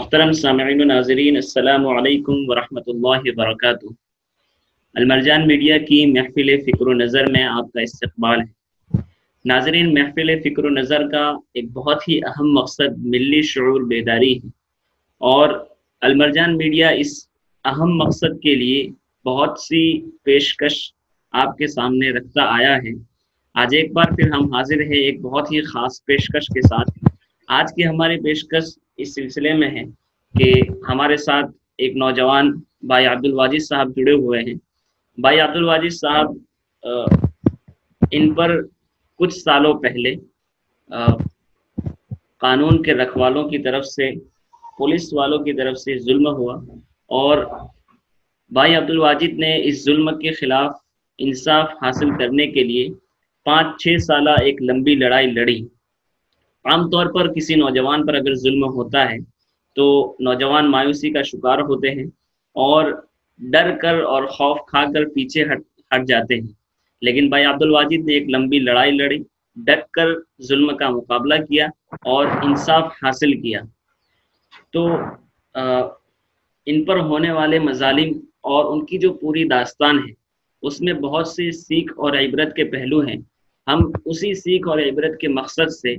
محترم سامعین و ناظرین، السلام علیکم ورحمۃ اللہ وبرکاتہ۔ المرجان میڈیا کی محفل فکر و نظر میں آپ کا استقبال ہے۔ ناظرین، محفل فکر و نظر کا ایک بہت ہی اہم مقصد ملی شعور بیداری ہے، اور المرجان میڈیا اس اہم مقصد کے لیے بہت سی پیشکش آپ کے سامنے رکھتا آیا ہے۔ آج ایک بار پھر ہم حاضر ہیں ایک بہت ہی خاص پیشکش کے ساتھ۔ آج کی ہماری پیشکش اس سلسلے میں ہے کہ ہمارے ساتھ ایک نوجوان بھائی عبدالواجد صاحب جڑے ہوئے ہیں۔ بھائی عبدالواجد صاحب ان پر کچھ سالوں پہلے قانون کے رکھوالوں کی طرف سے، پولیس والوں کی طرف سے ظلم ہوا، اور بھائی عبدالواجد نے اس ظلم کے خلاف انصاف حاصل کرنے کے لیے 5-6 سالہ ایک لمبی لڑائی لڑی۔ عام طور پر کسی نوجوان پر اگر ظلم ہوتا ہے تو نوجوان مایوسی کا شکار ہوتے ہیں اور ڈر کر اور خوف کھا کر پیچھے ہٹ جاتے ہیں، لیکن بھائی عبدالواجد نے ایک لمبی لڑائی لڑی، ڈٹ کر ظلم کا مقابلہ کیا اور انصاف حاصل کیا۔ تو ان پر ہونے والے مظالم اور ان کی جو پوری داستان ہے اس میں بہت سی سیکھ اور عبرت کے پہلو ہیں۔ ہم اسی سیکھ اور عبرت کے مقصد سے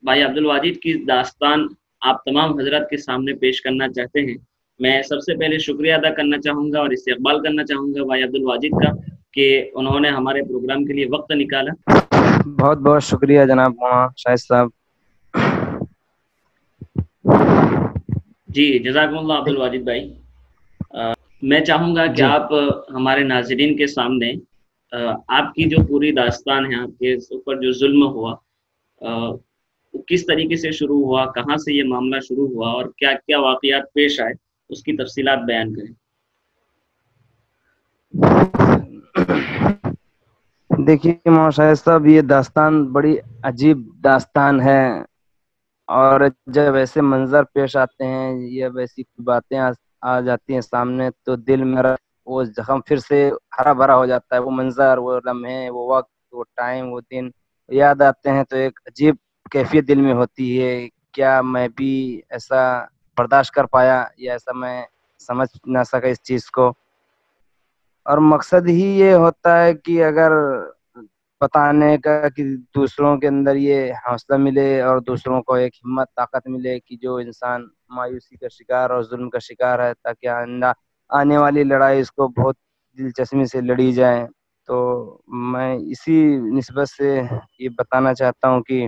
بھائی عبدالواجد کی داستان آپ تمام حضرات کے سامنے پیش کرنا چاہتے ہیں۔ میں سب سے پہلے شکریہ ادا کرنا چاہوں گا اور استقبال کرنا چاہوں گا بھائی عبدالواجد کا کہ انہوں نے ہمارے پروگرام کے لیے وقت نکالا۔ بہت بہت شکریہ جناب مولانا شاہد صاحب۔ جی جزاکم اللہ عبدالواجد بھائی۔ میں چاہوں گا کہ آپ ہمارے ناظرین کے سامنے آپ کی جو پوری داستان ہے، آپ کے اوپر جو ظلم ہوا کس طریقے سے شروع ہوا، کہاں سے یہ معاملہ شروع ہوا اور کیا کیا واقعات پیش آئے، اس کی تفصیلات بیان کریں۔ دیکھیے مولانا شاہد صاحب، یہ داستان بڑی عجیب داستان ہے، اور جب ایسے منظر پیش آتے ہیں یا ویسی باتیں آ جاتی ہیں سامنے تو دل میرا وہ زخم پھر سے ہرا بھرا ہو جاتا ہے۔ وہ منظر، وہ لمحے، وہ وقت، وہ ٹائم، وہ دن یاد آتے ہیں تو ایک عجیب کیفیت دل میں ہوتی ہے۔ کیا میں بھی ایسا برداشت کر پایا یا ایسا میں سمجھ نہ سکا اس چیز کو؟ اور مقصد ہی یہ ہوتا ہے کہ اگر بتانے کا کہ دوسروں کے اندر یہ حوصلہ ملے اور دوسروں کو ایک ہمت طاقت ملے کہ جو انسان مایوسی کا شکار اور ظلم کا شکار ہے، تاکہ آنے والی لڑائی اس کو بہت دلچسپی سے لڑی جائے۔ تو میں اسی نسبت سے یہ بتانا چاہتا ہوں کہ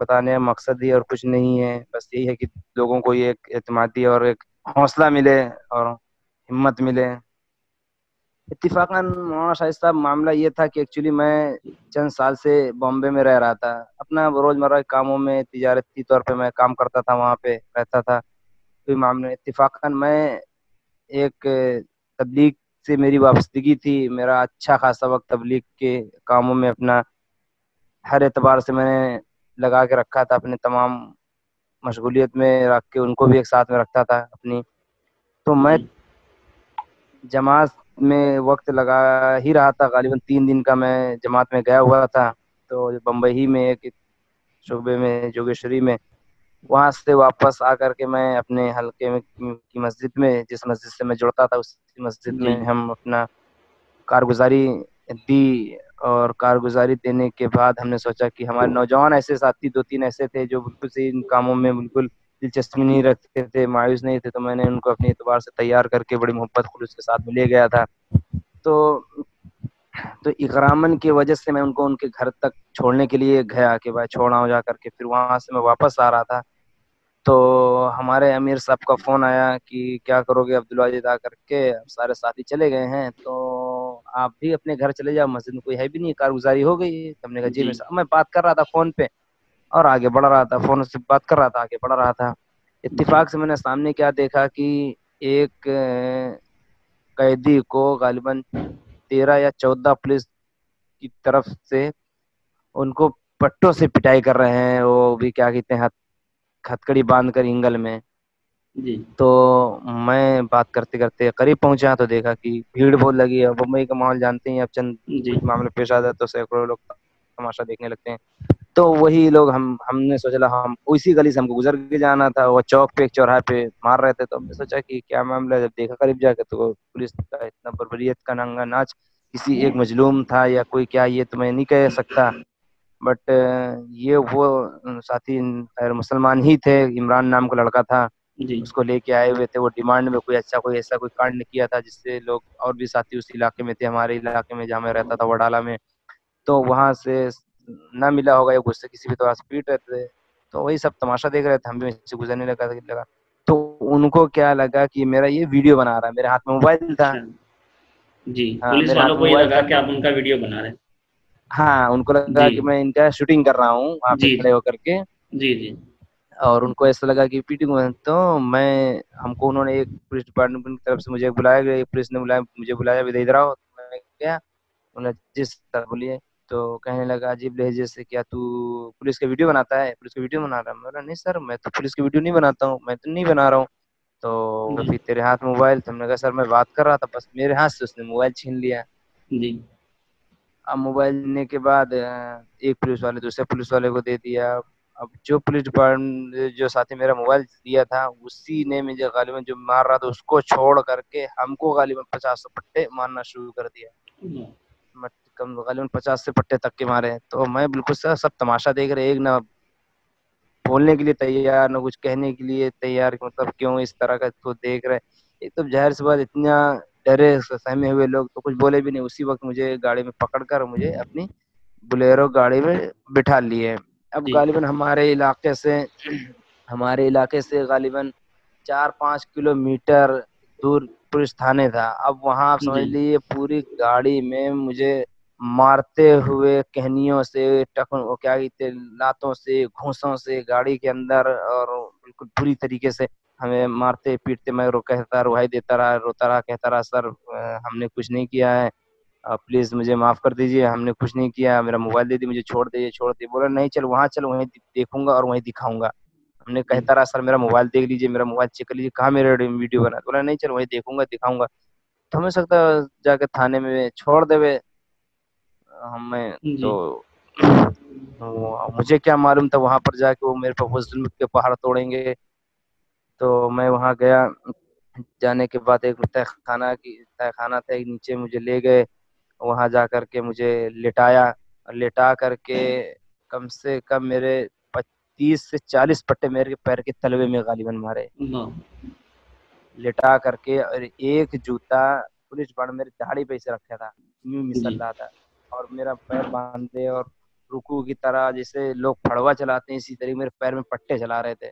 بتانے کا مقصد ہی اور کچھ نہیں ہے، بس یہی ہے کہ لوگوں کو یہ ایک اعتمادی اور ایک حوصلہ ملے اور ہمت ملے۔ اتفاقاً مولانا شاہد صاحب معاملہ یہ تھا کہ ایکچولی میں چند سال سے بامبے میں رہ رہا تھا، اپنا روزمرہ کے کاموں میں تجارتی طور پہ میں کام کرتا تھا، وہاں پہ رہتا تھا۔ کوئی معاملہ اتفاقاً میں ایک تبلیغ سے میری وابستگی تھی، میرا اچھا خاصا وقت تبلیغ کے کاموں میں اپنا ہر اعتبار سے میں نے لگا کے رکھا تھا، اپنے تمام مشغولیت میں رکھ کے ان کو بھی ایک ساتھ میں رکھتا تھا اپنی۔ تو میں جماعت میں وقت لگا ہی رہا تھا، غالباً 3 دن کا میں جماعت میں گیا ہوا تھا، تو بمبئی میں ایک شعبے میں جوگیشوری میں، وہاں سے واپس آ کر کے میں اپنے حلقے میں کی مسجد میں، جس مسجد سے میں جڑتا تھا اس مسجد میں ہم اپنا کارگزاری دی، اور کارگزاری دینے کے بعد ہم نے سوچا کہ ہمارے نوجوان ایسے ساتھی 2-3 ایسے تھے جو بالکل سے ان کاموں میں بالکل دلچسپی نہیں رکھتے تھے، مایوس نہیں تھے، تو میں نے ان کو اپنے اعتبار سے تیار کر کے بڑی محبت خلوص کے ساتھ میں لے گیا تھا۔ تو اکرامن کی وجہ سے میں ان کو ان کے گھر تک چھوڑنے کے لیے گیا کہ بھائی چھوڑا ہو جا کر کے، پھر وہاں سے میں واپس آ رہا تھا تو ہمارے امیر صاحب کا فون آیا کہ کیا کرو گے عبدالواجد، آ کر کے سارے ساتھی چلے گئے ہیں تو آپ بھی اپنے گھر چلے جاؤ، مسجد میں کوئی ہے بھی نہیں، کارگزاری ہو گئی۔ ہم نے کہا جی میں بات کر رہا تھا فون پہ اور آگے بڑھ رہا تھا، فون سے بات کر رہا تھا، آگے بڑھ رہا تھا۔ اتفاق سے میں نے سامنے کیا دیکھا کہ ایک قیدی کو غالباً 13 یا 14 پولیس کی طرف سے ان کو پٹوں سے پٹائی کر رہے ہیں، وہ بھی کیا کہتے ہیں ہتکڑی باندھ کر اینگل میں۔ تو میں بات کرتے کرتے قریب پہنچا تو دیکھا کہ بھیڑ بہت لگی ہے، بمبئی کا ماحول جانتے ہیں، اب چند کچھ معاملے پیش آ جائے تو سینکڑوں لوگ تماشا دیکھنے لگتے ہیں۔ تو وہی لوگ ہم نے سوچا ہم اسی گلی سے ہم کو گزر کے جانا تھا, وہ چوک پہ ایک چوراہے پہ مار رہے تھے, تو ہم نے سوچا کہ کیا معاملہ ہے. جب دیکھا قریب جا کے تو پولیس کا اتنا بربریت کا ننگا ناچ, کسی ایک مظلوم تھا یا کوئی کیا یہ تو میں نہیں کہہ سکتا, بٹ یہ وہ ساتھی خیر مسلمان ہی تھے, عمران نام کا لڑکا تھا, جی اس کو لے کے آئے ہوئے تھے. وہ ڈیمانڈ میں کوئی اچھا کوئی ایسا کوئی کانڈ کیا تھا جس سے لوگ اور بھی ساتھی اس علاقے میں تھے, ہمارے علاقے میں جہاں میں رہتا تھا وڈالہ میں, تو وہاں سے نہ ملا ہوگا یا غصے کسی بھی طرح سے پیٹ رہے تھے, تو وہی سب تماشا دیکھ رہے تھے, ہم بھی سے گزرنے لگا. تو ان کو کیا لگا کہ میرا یہ ویڈیو بنا رہا ہے, میرے ہاتھ میں موبائل تھا. اچھا جی, ہاں پولیس میرے ہاتھ والوں میں کو یہ موبائل لگا تھا کہ تو آپ ان کا ویڈیو بنا رہے ہیں. ہاں ان کو لگا جی کہ میں ان کا شوٹنگ کر رہا ہوں وہاں پہ جی کھڑے ہو کر کے, جی جی اور ان کو ایسا لگا کہ پیٹنگ میں. تو میں ہم کو انہوں نے ایک پولیس ڈپارٹمنٹ کی طرف سے مجھے بلایا گیا, پولیس نے مجھے بلایا ادھر آؤ. میں گیا, انہوں نے جس طرح بولیے تو کہنے لگا عجیب لہجے سے, کیا تو پولیس کا ویڈیو بناتا ہے, پولیس کا ویڈیو بنا رہا ہے. میں بولا نہیں سر میں تو پولیس کی ویڈیو نہیں بناتا ہوں, میں تو نہیں بنا رہا ہوں. تو جی پھر تیرے ہاتھ موبائل تھا. ہم نے کہا سر میں بات کر رہا تھا, بس میرے ہاتھ سے اس نے موبائل چھین لیا. جی اب موبائل لینے کے بعد ایک پولیس والے دوسرے پولیس والے کو دے دیا. اب جو پولیس ڈپارٹمنٹ جو ساتھی میرا موبائل دیا تھا اسی نے مجھے غالباً جو مار رہا تھا اس کو چھوڑ کر کے ہم کو غالباً 50 پٹے مارنا شروع کر دیا. کم غالباً 50 سے پٹے تک کے مارے. تو میں بالکل سب تماشا دیکھ رہے, ایک نہ بولنے کے لیے تیار نہ کچھ کہنے کے لیے تیار, مطلب کیوں اس طرح کا تو دیکھ رہے. ایک تو ظاہر سی بات اتنا ڈرے سہمے ہوئے لوگ تو کچھ بولے بھی نہیں. اسی وقت مجھے گاڑی میں پکڑ کر مجھے اپنی بلیرو گاڑی میں بٹھا لیے. اب جی غالباً ہمارے علاقے سے غالباً 4-5 کلومیٹر دور پولیس تھانے تھا. اب وہاں آپ سمجھ جی لیجیے پوری گاڑی میں مجھے مارتے ہوئے کہنیوں سے کیا کہتے لاتوں سے گھوسوں سے گاڑی کے اندر, اور بالکل بری طریقے سے ہمیں مارتے پیٹتے. میں کہتا رہائی دیتا رہا, روتا رہا, کہتا رہا سر ہم نے کچھ نہیں کیا ہے, پلیز مجھے معاف کر دیجیے, ہم نے کچھ نہیں کیا, میرا موبائل دے دی, مجھے چھوڑ دیجیے. بولا نہیں چل وہاں چل, وہیں دیکھوں گا اور وہیں دکھاؤں گا. ہم نے جی کہتا رہا سر میرا موبائل دیکھ لیجیے, میرا موبائل چیک کر لیجیے, کہاں میرا ویڈیو بنا. بولا نہیں چل وہیں دیکھوں گا دکھاؤں گا. تو ہمیں سکتا جا کے تھانے میں چھوڑ دے ہمیں. تو جی مجھے کیا معلوم تھا وہاں پر جا کے وہ میرے پہ ظلم کے پہاڑ توڑیں گے. تو میں وہاں گیا, جانے کے بعد ایک تہ خانہ تھا ایک, نیچے مجھے لے گئے. وہاں جا کر کے مجھے لٹا کر کے کم سے کم میرے 30 سے 40 پٹے میرے پیر کے تلوے میں غالباً مارے لٹا کر کے. اور ایک جوتا پولیس ڈپارٹمنٹ میری داڑھی پہ سے رکھا تھا, یوں مسل رہا تھا, اور میرا پیر باندھے اور رکوع کی طرح جیسے لوگ پھڑوا چلاتے ہیں اسی طریقے میرے پیر میں پٹے چلا رہے تھے.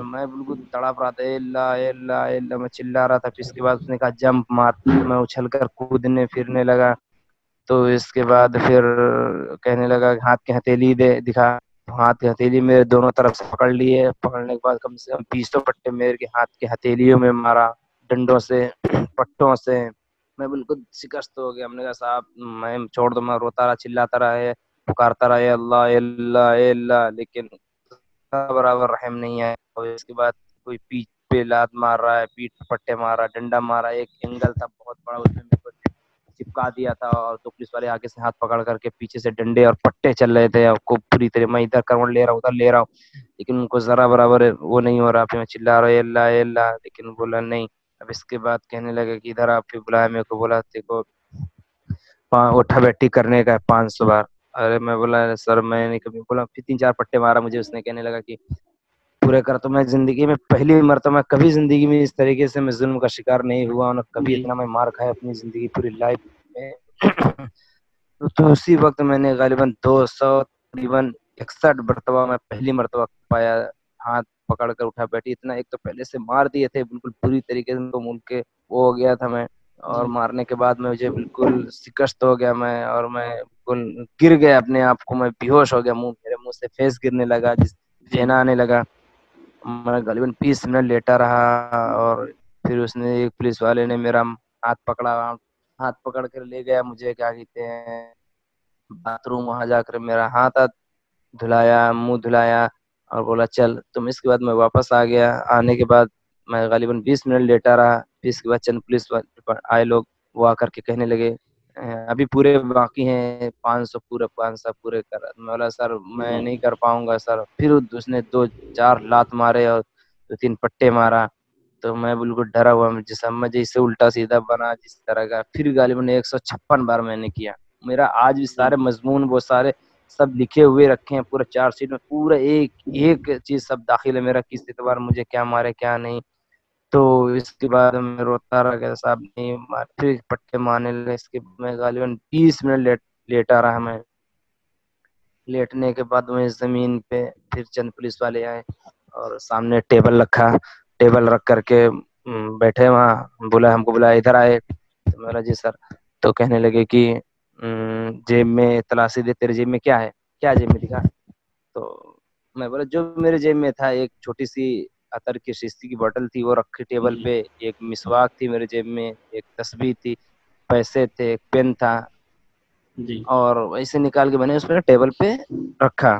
میں بالکل تڑاپ رہا تھا, اے اللہ اے اللہ اے اللہ میں چلا رہا تھا. پھر اس کے بعد اس نے کہا جمپ مار, میں اچھل کر کودنے پھرنے لگا. تو اس کے بعد پھر کہنے لگا ہاتھ کی ہتھیلی دکھا. ہاتھ کی ہتھیلی میرے دونوں طرف سے پکڑ لیے. پکڑنے کے بعد کم سے کم 20 پٹے میرے کے ہاتھ کی ہتھیلیوں میں مارا, ڈنڈوں سے پٹوں سے. میں بالکل شکست ہو گیا. ہم نے کہا صاحب میں چھوڑ دو, میں روتا رہا چلاتا رہا ہے پکارتا رہا اے اللہ اے اللہ اے اللہ, لیکن برابر رحم نہیں ہے. اور اس کے بعد کوئی پیٹھ پہ لات مار رہا ہے, پیٹھ پٹے مار رہا, ڈنڈا مارا. ایک اینگل تھا بہت بڑا, اس میں چپکا دیا تھا, اور تو پولیس والے آگے سے ہاتھ پکڑ کر کے پیچھے سے ڈنڈے اور پٹے چل رہے تھے. کو پوری طرح میں ادھر کروٹ لے رہا ہوں ادھر لے رہا ہوں, لیکن ان کو ذرا برابر وہ نہیں ہو رہا. پھر میں چلا رہا اے اللہ اے اللہ, لیکن بولا نہیں. اب اس کے بعد کہنے لگے کہ ادھر آپ پھر بلایا میرے کو, بولا دیکھو اٹھا بیٹھی کرنے کا 500 بار. ارے میں بولا سر میں نہیں کبھی. بولا پھر 3-4 پٹے مارا مجھے اس نے. کہنے لگا کہ پورے کر. تو میں زندگی میں پہلی مرتبہ کبھی زندگی میں اس طریقے سے میں ظلم کا شکار نہیں ہوا, اور کبھی جی اتنا میں مار کھایا اپنی زندگی پوری لائف میں. تو اسی وقت میں نے غالباً 61 مرتبہ میں پہلی مرتبہ پایا ہاتھ پکڑ کر اٹھا بیٹھی. اتنا ایک تو پہلے سے مار دیے تھے بالکل پوری طریقے سے تو مل کے وہ ہو گیا تھا میں. اور جی مارنے کے بعد میں مجھے بالکل شکست ہو گیا میں, اور میں بالکل گر گیا اپنے آپ کو. میں بے ہوش ہو گیا, میرے منہ سے فیس گرنے لگا, جی فینا آنے لگا. میں غالباً 20 منٹ لیٹا رہا, اور پھر اس نے ایک پولیس والے نے میرا ہاتھ پکڑا, ہاتھ پکڑ کر لے گیا مجھے کیا کہتے ہیں باتھ روم. وہاں جا کر میرا ہاتھ دھلایا, منہ دھلایا, اور بولا چل تم. اس کے بعد میں واپس آ گیا. آنے کے بعد میں غالباً 20 منٹ لیٹا رہا. پھر اس کے بعد چند پولیس آئے لوگ, وہ آ کر کے کہنے لگے ابھی پورے باقی ہیں 500 پورے 500 پورے کر. میں بولا سر میں نہیں کر پاؤں گا سر. پھر اس نے 2-4 لات مارے اور 2-3 پٹے مارا. تو میں بالکل ڈرا ہوا جسم میں جیسے الٹا سیدھا بنا جس طرح کا. پھر غالباً 156 بار میں نے کیا. میرا آج بھی سارے مضمون وہ سارے سب لکھے ہوئے رکھے ہیں پورے 4 شیٹ میں. پورا ایک چیز سب داخل ہے میرا کس اعتبار مجھے کیا مارے کیا نہیں. تو اس کے بعد میں روتا رہا کہ صاحب نہیں مار. پھر پٹے مارنے لگے. اس کے میں غالباً 20 منٹ لیٹا رہا. میں لیٹنے کے بعد میں زمین پہ پھر چند پولیس والے آئے اور سامنے ٹیبل رکھا. ٹیبل رکھ کر کے بیٹھے وہاں. بولا ہم کو بولا ادھر آئے. تو میرا جی سر. تو کہنے لگے کہ جیب میں تلاشی دے. تیرے جیب میں کیا ہے؟ کیا جیب میں دکھا. تو میں بولا جو میرے جیب میں تھا ایک چھوٹی سی عطر کی شیشی کی بوتل تھی وہ رکھی ٹیبل پہ. ایک مسواک تھی میرے جیب میں. ایک تسبیح تھی. پیسے تھے. ایک پین تھا. جی اور ویسے نکال کے میں اس پہ ٹیبل پہ رکھا.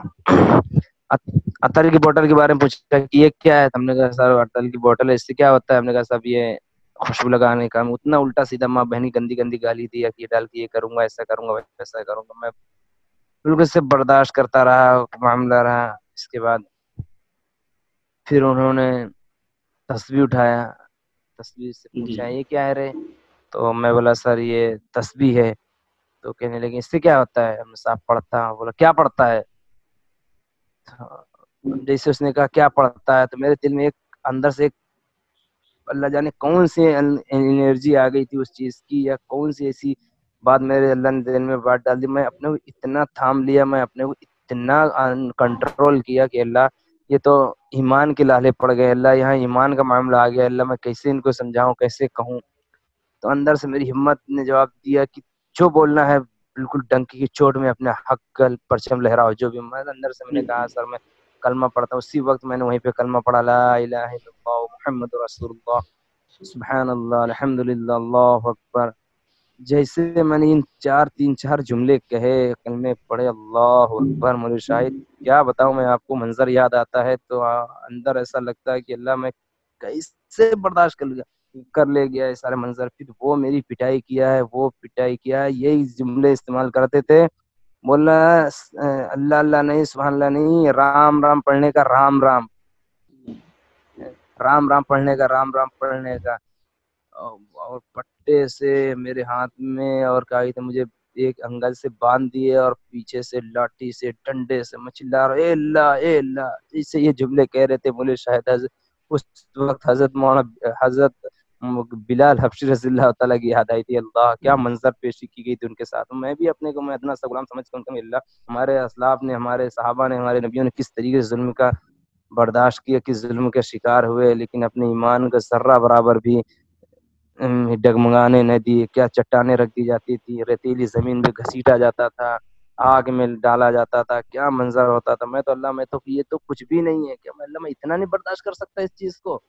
عطر کی بوتل کے بارے میں پوچھا کہ یہ کیا ہے. ہم نے کہا سر عطر کی بوتل ہے. اس سے کیا ہوتا ہے؟ ہم نے کہا صاحب یہ خوشبو لگانے کا. اتنا الٹا سیدھا ماں بہنی گندی گندی گالی دیا کہ یہ ڈال کے یہ کروں گا ایسا کروں گا ویسا کروں گا. میں بالکل سے برداشت کرتا رہا معاملہ رہا. اس کے بعد پھر انہوں نے تسبیح اٹھایا. تسبیح سے جی پوچھا یہ کیا ہے رے. تو میں بولا سر یہ تسبیح ہے. تو کہنے لگے اس سے کیا ہوتا ہے. ہم نے صاحب پڑھتا. بولا کیا پڑھتا ہے. جیسے اس نے کہا کیا پڑھتا ہے تو میرے دل میں ایک اندر سے ایک اللہ جانے کون سی انرجی آ گئی تھی اس چیز کی یا کون سی ایسی بات میرے اللہ نے دل میں بات ڈال دی. میں اپنے کو اتنا تھام لیا. میں اپنے کو اتنا کنٹرول کیا کہ اللہ یہ تو ایمان کے لالے پڑ گئے. اللہ یہاں ایمان کا معاملہ آ گیا. اللہ میں کیسے ان کو سمجھاؤں کیسے کہوں. تو اندر سے میری ہمت نے جواب دیا کہ جو بولنا ہے بالکل ڈنکی کی چوٹ میں اپنے حق کا پرچم لہراؤ. جو بھی میں اندر سے میں نے کہا سر میں کلمہ پڑھتا ہوں. اسی وقت میں نے وہیں پہ کلمہ پڑھا لا الہ الا اللہ محمد رسول اللہ سبحان اللہ الحمدللہ اللہ اکبر. جیسے میں نے 3-4 جملے کہے کلمے پڑھے اللہ اکبر. مجھے شاید کیا بتاؤں میں آپ کو منظر یاد آتا ہے تو اندر ایسا لگتا ہے کہ اللہ میں کیسے برداشت کر لے گیا یہ سارے منظر. پھر وہ میری پٹائی کیا ہے. وہ پٹائی کیا ہے. یہی جملے استعمال کرتے تھے. بولنا اللہ اللہ نہیں سبحان اللہ نہیں رام رام پڑھنے کا رام رام رام رام پڑھنے کا رام رام پڑھنے کا. اور پٹے سے میرے ہاتھ میں اور کہا تھا مجھے ایک انگل سے باندھ دیے اور پیچھے سے لاٹھی سے ڈنڈے سے میں چلا رہا اے اللہ اے اللہ. جیسے یہ جملے کہہ رہے تھے مجھے شاید اس وقت حضرت بلال حبشی رضی اللہ تعالیٰ کی یاد آئی تھی. اللہ کیا منظر پیشی کی گئی تھی ان کے ساتھ. میں بھی اپنے کو میں اتنا سا غلام سمجھتا ہوں اللہ ہمارے اسلاف نے ہمارے صحابہ نے ہمارے نبیوں نے کس طریقے سے ظلم کا برداشت کیا کس ظلم کے شکار ہوئے لیکن اپنے ایمان کا ذرہ برابر بھی ڈگمگانے نہ دیے. کیا چٹانیں رکھ دی جاتی تھی. ریتیلی زمین پہ گھسیٹا جاتا تھا. آگ میں ڈالا جاتا تھا. کیا منظر ہوتا تھا. میں تو اللہ میں تو یہ تو کچھ بھی نہیں ہے. کیا میں اللہ میں اتنا نہیں برداشت کر سکتا اس چیز کو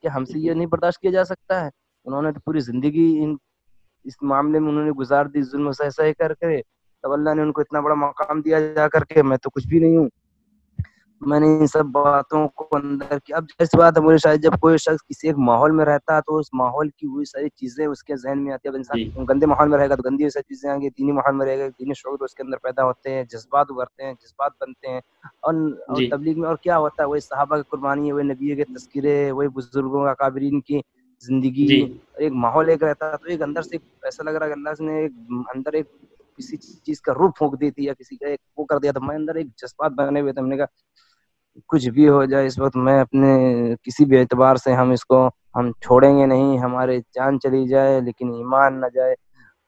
کہ ہم سے یہ نہیں برداشت کیا جا سکتا ہے. انہوں نے تو پوری زندگی اس معاملے میں انہوں نے گزار دی ظلم سے ایسا ہی کر کے. تب اللہ نے ان کو اتنا بڑا مقام دیا جا کر کے. میں تو کچھ بھی نہیں ہوں. میں نے ان سب باتوں کو اندر کی. اب جیسی بات ہے مجھے شاید جب کوئی شخص کسی ایک ماحول میں رہتا ہے تو اس ماحول کی وہی ساری چیزیں اس کے ذہن میں آتی ہے. اب انسان گندے ماحول میں رہے گا تو گندی ساری چیزیں آئیں گی. دینی ماحول میں رہے گا دینی شعور اس کے اندر پیدا ہوتے ہیں. جذبات ابھرتے ہیں. جذبات بنتے ہیں. اور تبلیغ میں اور کیا ہوتا ہے وہی صحابہ کی قربانی ہے. وہی نبی کے تذکرے. وہی بزرگوں کا اکابرین کی زندگی. ایک ماحول ایک رہتا ہے تو ایک اندر سے ایسا لگ رہا ہے کہ اللہ نے ایک اندر ایک کسی چیز کا روح پھونک دی تھی یا کسی کا ایک وہ کر دیا تھا. میں اندر ایک جذبات بنے ہوئے تھے. ہم نے کہا کچھ بھی ہو جائے اس وقت میں اپنے کسی بھی اعتبار سے ہم اس کو ہم چھوڑیں گے نہیں. ہمارے جان چلی جائے لیکن ایمان نہ جائے.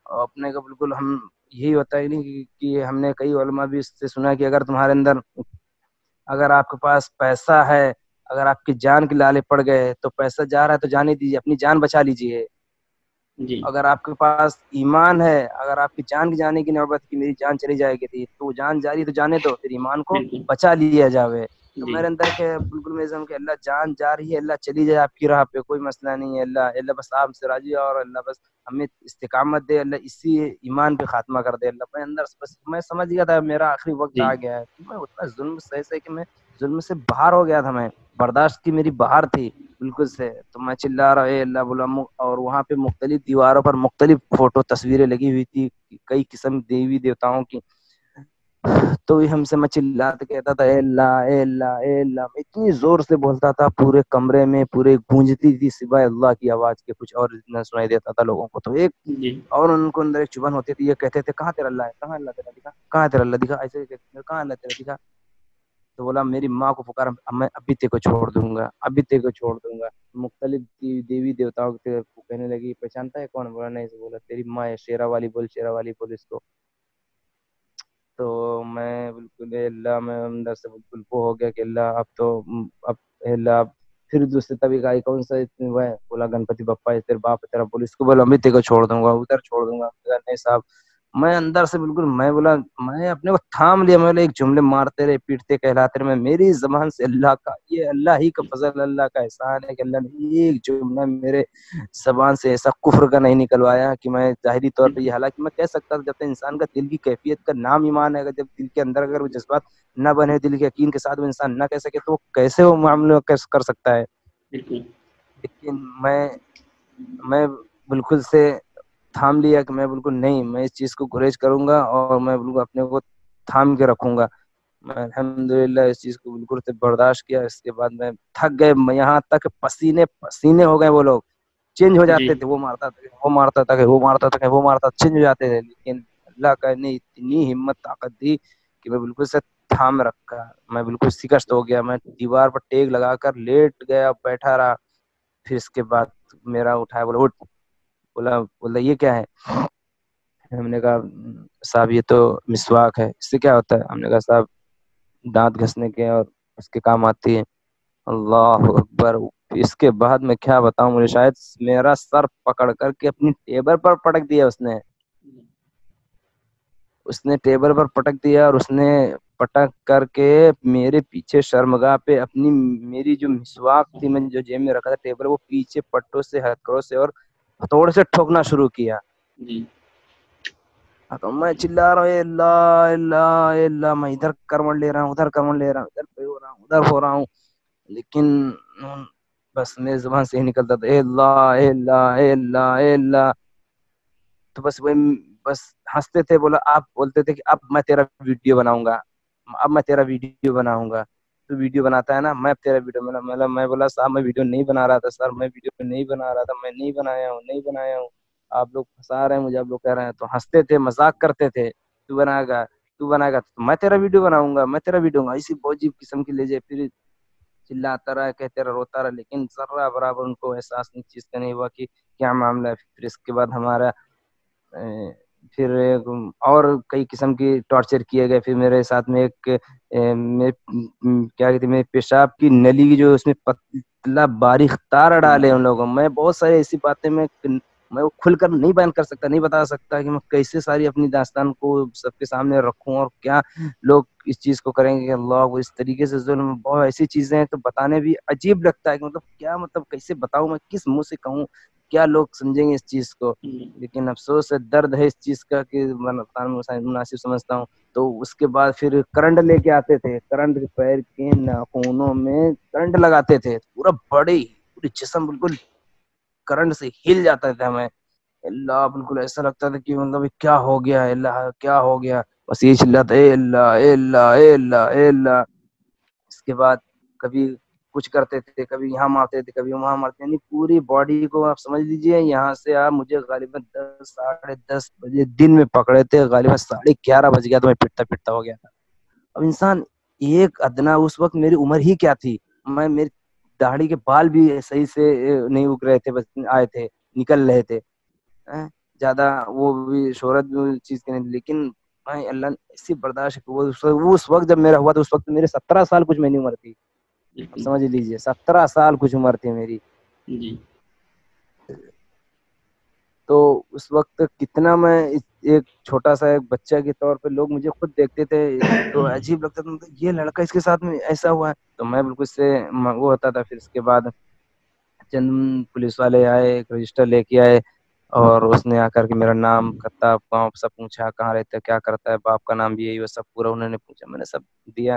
اور اپنے کو بالکل ہم یہی ہوتا ہے نہیں کہ ہم نے کئی علماء بھی اس سے سنا کہ اگر تمہارے اندر اگر آپ کے پاس پیسہ ہے اگر آپ کی جان کے لالے پڑ گئے تو پیسہ جا رہا ہے تو جانے دیجیے. اپنی جان بچا لیجیے. اگر آپ کے پاس ایمان ہے اگر آپ کی جان کی جانے کی نوبت کی میری جان چلی جائے گی تو جان جاری تو جانے دو پھر ایمان کو بچا لیا جاوے. تو میرے اندر کے بالکل میں کہ اللہ جان جا رہی ہے اللہ چلی جائے آپ کی راہ پہ کوئی مسئلہ نہیں ہے. اللہ بس آپ سے راضی اور اللہ بس ہمیں استقامت دے. اللہ اسی ایمان پہ خاتمہ کر دے. اللہ میں اندر بس میں سمجھ گیا تھا میرا آخری وقت آ گیا ہے. میں اتنا ظلم سہ کہ میں ظلم سے باہر ہو گیا تھا. میں برداشت کی میری باہر تھی. بالکل سے. تو میں چلا رہا اے اللہ بولا, اور وہاں پہ مختلف دیواروں پر مختلف فوٹو تصویریں لگی ہوئی تھی کئی قسم دیوی دیوتاؤں کی. تو ہم سے میں چلاتے کہتا تھا اے اللہ اے اللہ اے اللہ, میں اتنی زور سے بولتا تھا پورے کمرے میں پورے گونجتی تھی سوائے اللہ کی آواز کے, کچھ اور نہ سنائی دیتا تھا لوگوں کو. تو ایک جی اور ان کو اندر ایک چبھن ہوتی تھی, یہ کہتے تھے کہاں تیرا اللہ ہے, کہاں اللہ تیرا دکھا, کہاں تیرا اللہ دکھا, ایسے کہاں اللہ تیرا دکھا. تو بولا میری ماں کو پکارا, میں ابھی تیرے کو چھوڑ دوں گا, ابھی تیرے کو چھوڑ دوں گا. مختلف دیوی دیوتاؤں کو کہنے لگی پہچانتا ہے کون, بولا نہیں. بولا تیری ماں ہے, شیرا والی بول, شیرا والی بول اس کو. تو میں بالکل اللہ میں اندر سے بالکل وہ ہو گیا کہ اللہ اب تو اب اللہ. پھر دوسری تبھی گائی کون سا وہ ہے, بولا گنپتی بپا ہے, تیرے باپ ہے, تیرا بول اس کو. بولا امی تیرے کو چھوڑ دوں گا, ادھر چھوڑ دوں گا. نہیں صاحب, میں اندر سے بالکل میں بولا, میں اپنے کو تھام لیا. میں بولا ایک جملے مارتے رہے پیٹتے کہلاتے رہے, میں میری زبان سے اللہ کا, یہ اللہ ہی کا فضل, اللہ کا احسان ہے کہ اللہ نے ایک جملہ میرے زبان سے ایسا کفر کا نہیں نکلوایا کہ میں ظاہری طور پہ یہ, حالانکہ میں کہہ سکتا تھا جب تک انسان کا دل کی کیفیت کا نام ایمان ہے, جب دل کے اندر اگر وہ جذبات نہ بنے, دل کے یقین کے ساتھ وہ انسان نہ کہہ سکے, تو وہ کیسے وہ معاملہ کر سکتا ہے. بالکل. لیکن میں بالکل سے تھام لیا کہ میں بالکل نہیں, میں اس چیز کو گریز کروں گا اور میں بالکل اپنے کو تھام کے رکھوں گا. میں الحمدللہ اس چیز کو بالکل سے برداشت کیا. اس کے بعد میں تھک گئے, یہاں تک پسینے پسینے ہو گئے, وہ لوگ چینج ہو جی جاتے تھے, وہ مارتا تھا وہ مارتا تھا وہ مارتا تھا وہ مارتا, چینج ہو جاتے تھے. لیکن اللہ کا نے اتنی ہمت طاقت دی کہ میں بالکل سے تھام رکھا. میں بالکل شکست ہو گیا, میں دیوار پر ٹیک لگا کر لیٹ گیا, بیٹھا رہا. پھر اس کے بعد میرا اٹھایا, بولا اٹھ, بولا یہ کیا ہے. ہم نے کہا صاحب یہ تو مسواک ہے. اس سے کیا ہوتا ہے. ہم نے کہا صاحب دانت گھسنے کے اور اس کے کام آتی ہے. اللہ اکبر. اس کے بعد میں کیا بتاؤں, مجھے شاید میرا سر پکڑ کر کے اپنی ٹیبل پر پٹک دیا اس نے ٹیبل پر پٹک دیا, اور اس نے پٹک کر کے میرے پیچھے شرمگاہ پہ اپنی میری جو مسواک تھی میں جو جیب میں رکھا تھا ٹیبل, وہ پیچھے پٹوں سے ہتھوڑوں سے اور ہتھوڑے سے ٹھوکنا شروع کیا. جی تو میں چلا رہا ہوں اے اللہ اے اللہ اے اللہ, میں ادھر کرمن لے رہا ہوں, ادھر کرمن لے رہا ہوں, ادھر پہ ہو رہا ہوں, ادھر ہو رہا ہوں. لیکن بس میری زبان سے ہی نکلتا تھا اے اللہ اے اللہ اے اللہ اے اللہ. تو بس وہ بس ہنستے تھے. بولا آپ بولتے تھے کہ اب میں تیرا ویڈیو بناؤں گا, اب میں تیرا ویڈیو بناؤں گا, تو ویڈیو بناتا ہے نا, میں تیرا ویڈیو میں بولا صاحب میں ویڈیو نہیں بنا رہا تھا سر, میں ویڈیو نہیں بنا رہا تھا, میں نہیں بنایا ہوں, نہیں بنایا ہوں. آپ لوگ پھنسا رہے ہیں مجھے, آپ لوگ کہہ رہے ہیں. تو ہنستے تھے, مذاق کرتے تھے, تو بنائے گا تو بنائے گا, تو میں تیرا ویڈیو بناؤں گا, میں تیرا ویڈیو. اسی عجیب قسم کی لے جائے, پھر چلاتا رہا, کہتے رہا, روتا رہا. لیکن ذرہ برابر ان کو احساس اس چیز کا نہیں ہوا کہ کیا معاملہ ہے. پھر اس کے بعد ہمارا پھر اور کئی قسم کی ٹارچر کیے گئے. پھر میرے ساتھ میں ایک کیا کہتے ہیں, میرے پیشاب کی نلی کی جو اس میں پتلا باریک تار ڈالے ان لوگوں. میں بہت ساری ایسی باتیں میں وہ کھل کر نہیں بیان کر سکتا, نہیں بتا سکتا کہ میں کیسے ساری اپنی داستان کو سب کے سامنے رکھوں, اور کیا لوگ اس چیز کو کریں گے کہ اللہ وہ اس طریقے سے ظلم. بہت ایسی چیزیں ہیں تو بتانے بھی عجیب لگتا ہے کہ مطلب کیا, مطلب کیسے بتاؤں, میں کس منہ سے کہوں, کیا لوگ سمجھیں گے اس چیز کو. لیکن افسوس ہے, درد ہے اس چیز کا کہ مناسب سمجھتا ہوں. تو اس کے بعد پھر کرنٹ لے کے آتے تھے, کرنٹ پیر کے ناخنوں میں کرنٹ لگاتے تھے, پورا بڑی پوری جسم بالکل کرنٹ سے ہل جاتا تھا. میں اللہ بالکل ایسا لگتا تھا کہ مطلب کیا ہو گیا ہے, اللہ کیا ہو گیا, بس یہ چلاتا اے اللہ اے اللہ اے اللہ اے اللہ. اس کے بعد کبھی کچھ کرتے تھے, کبھی یہاں مارتے تھے, کبھی وہاں مارتے, یعنی پوری باڈی کو آپ سمجھ لیجئے. یہاں سے آپ مجھے غالباً 10 ساڑھے 10 بجے دن میں پکڑے تھے, غالباً 11:30 بج گیا تو میں پٹتا پٹتا ہو گیا تھا. اب انسان ایک ادنا, اس وقت میری عمر ہی کیا تھی, میری داڑھی کے بال بھی صحیح سے نہیں اگ رہے تھے, بس آئے تھے, نکل رہے تھے زیادہ, وہ بھی شہرت بھی چیز کی نہیں. لیکن اللہ نے ایسی برداشت, وہ اس وقت جب میرا ہوا تو اس وقت میرے 17 سال کچھ میں نہیں عمر تھی. اب سمجھ لیجئے 17 سال کچھ عمر تھی میری. جی تو اس وقت کتنا میں ایک چھوٹا سا ایک بچہ کے طور پہ لوگ مجھے خود دیکھتے تھے تو عجیب لگتا تھا, یہ لڑکا اس کے ساتھ میں ایسا ہوا ہے. تو میں بالکل سے وہ ہوتا تھا. پھر اس کے بعد چند پولیس والے آئے, ایک رجسٹر لے کے آئے, اور اس نے آ کر کے میرا نام پتہ گاؤں سب پوچھا, کہاں رہتا ہے, کیا کرتا ہے, باپ کا نام بھی یہی, وہ سب پورا انہوں نے پوچھا. میں نے سب دیا.